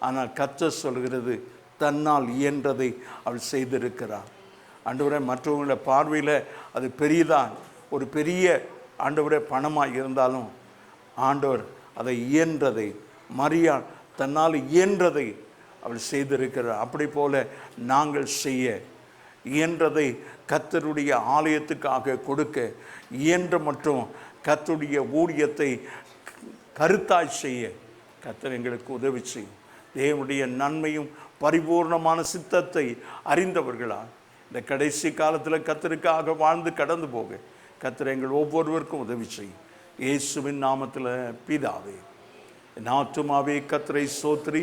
ஆனால் கர்த்தர் சொல்கிறது தன்னால் இயன்றதை அவள் செய்திருக்கிறாள். ஆண்டவரே, மற்றவங்கள பார்வையில் அது பெரியதான், ஒரு பெரிய ஆண்டவரே பணமாக இருந்தாலும் ஆண்டவர் அதை இயன்றதை, மரியா தன்னால் இயன்றதை அவள் செய்திருக்கிறார். அப்படி போல நாங்கள் செய்ய இயன்றதை கர்த்தருடைய ஆலயத்துக்காக கொடுக்க இயன்ற மற்றும் கர்த்தருடைய ஊழியத்தை கருத்தாய் செய்ய கர்த்தர் எங்களுக்கு உதவி செய்யும். தேவனுடைய நன்மையும் பரிபூர்ணமான சித்தத்தை அறிந்தவர்களால் இந்த கடைசி காலத்தில் கர்த்தருக்காக வாழ்ந்து கடந்து போக கர்த்தர் எங்கள் ஒவ்வொருவருக்கும் உதவி செய்யும். இயேசுவின் நாமத்தில் பிதாவே. என் ஆத்துமாவே கர்த்தரை சோத்திரி,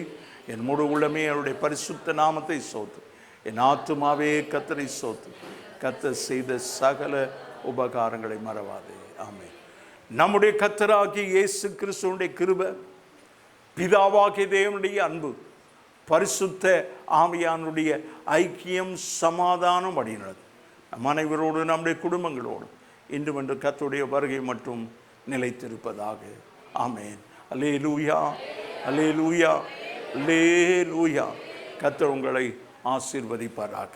என் முழு உள்ளமே அவருடைய பரிசுத்த நாமத்தை சோத்து. என் ஆத்துமாவே கர்த்தரை சோத்து, கர்த்தர் செய்த சகல உபகாரங்களை மறவாதே. ஆமென். நம்முடைய கர்த்தராகிய இயேசு கிறிஸ்துவினுடைய கிருபை, பிதாவாகிய தேவனுடைய அன்பு, பரிசுத்த ஆவியானுடைய ஐக்கியம், சமாதானம் வழிநடத்து நம் அனைவரோடு நம்முடைய குடும்பங்களோடு இன்றும் என்று கர்த்தருடைய வருகை மற்றும் நிலைத்திருப்பதாக. ஆமென். அல்லேலூயா, அல்லேலூயா, அல்லேலூயா. கர்த்தர் உங்களை ஆசீர்வதிப்பாராக.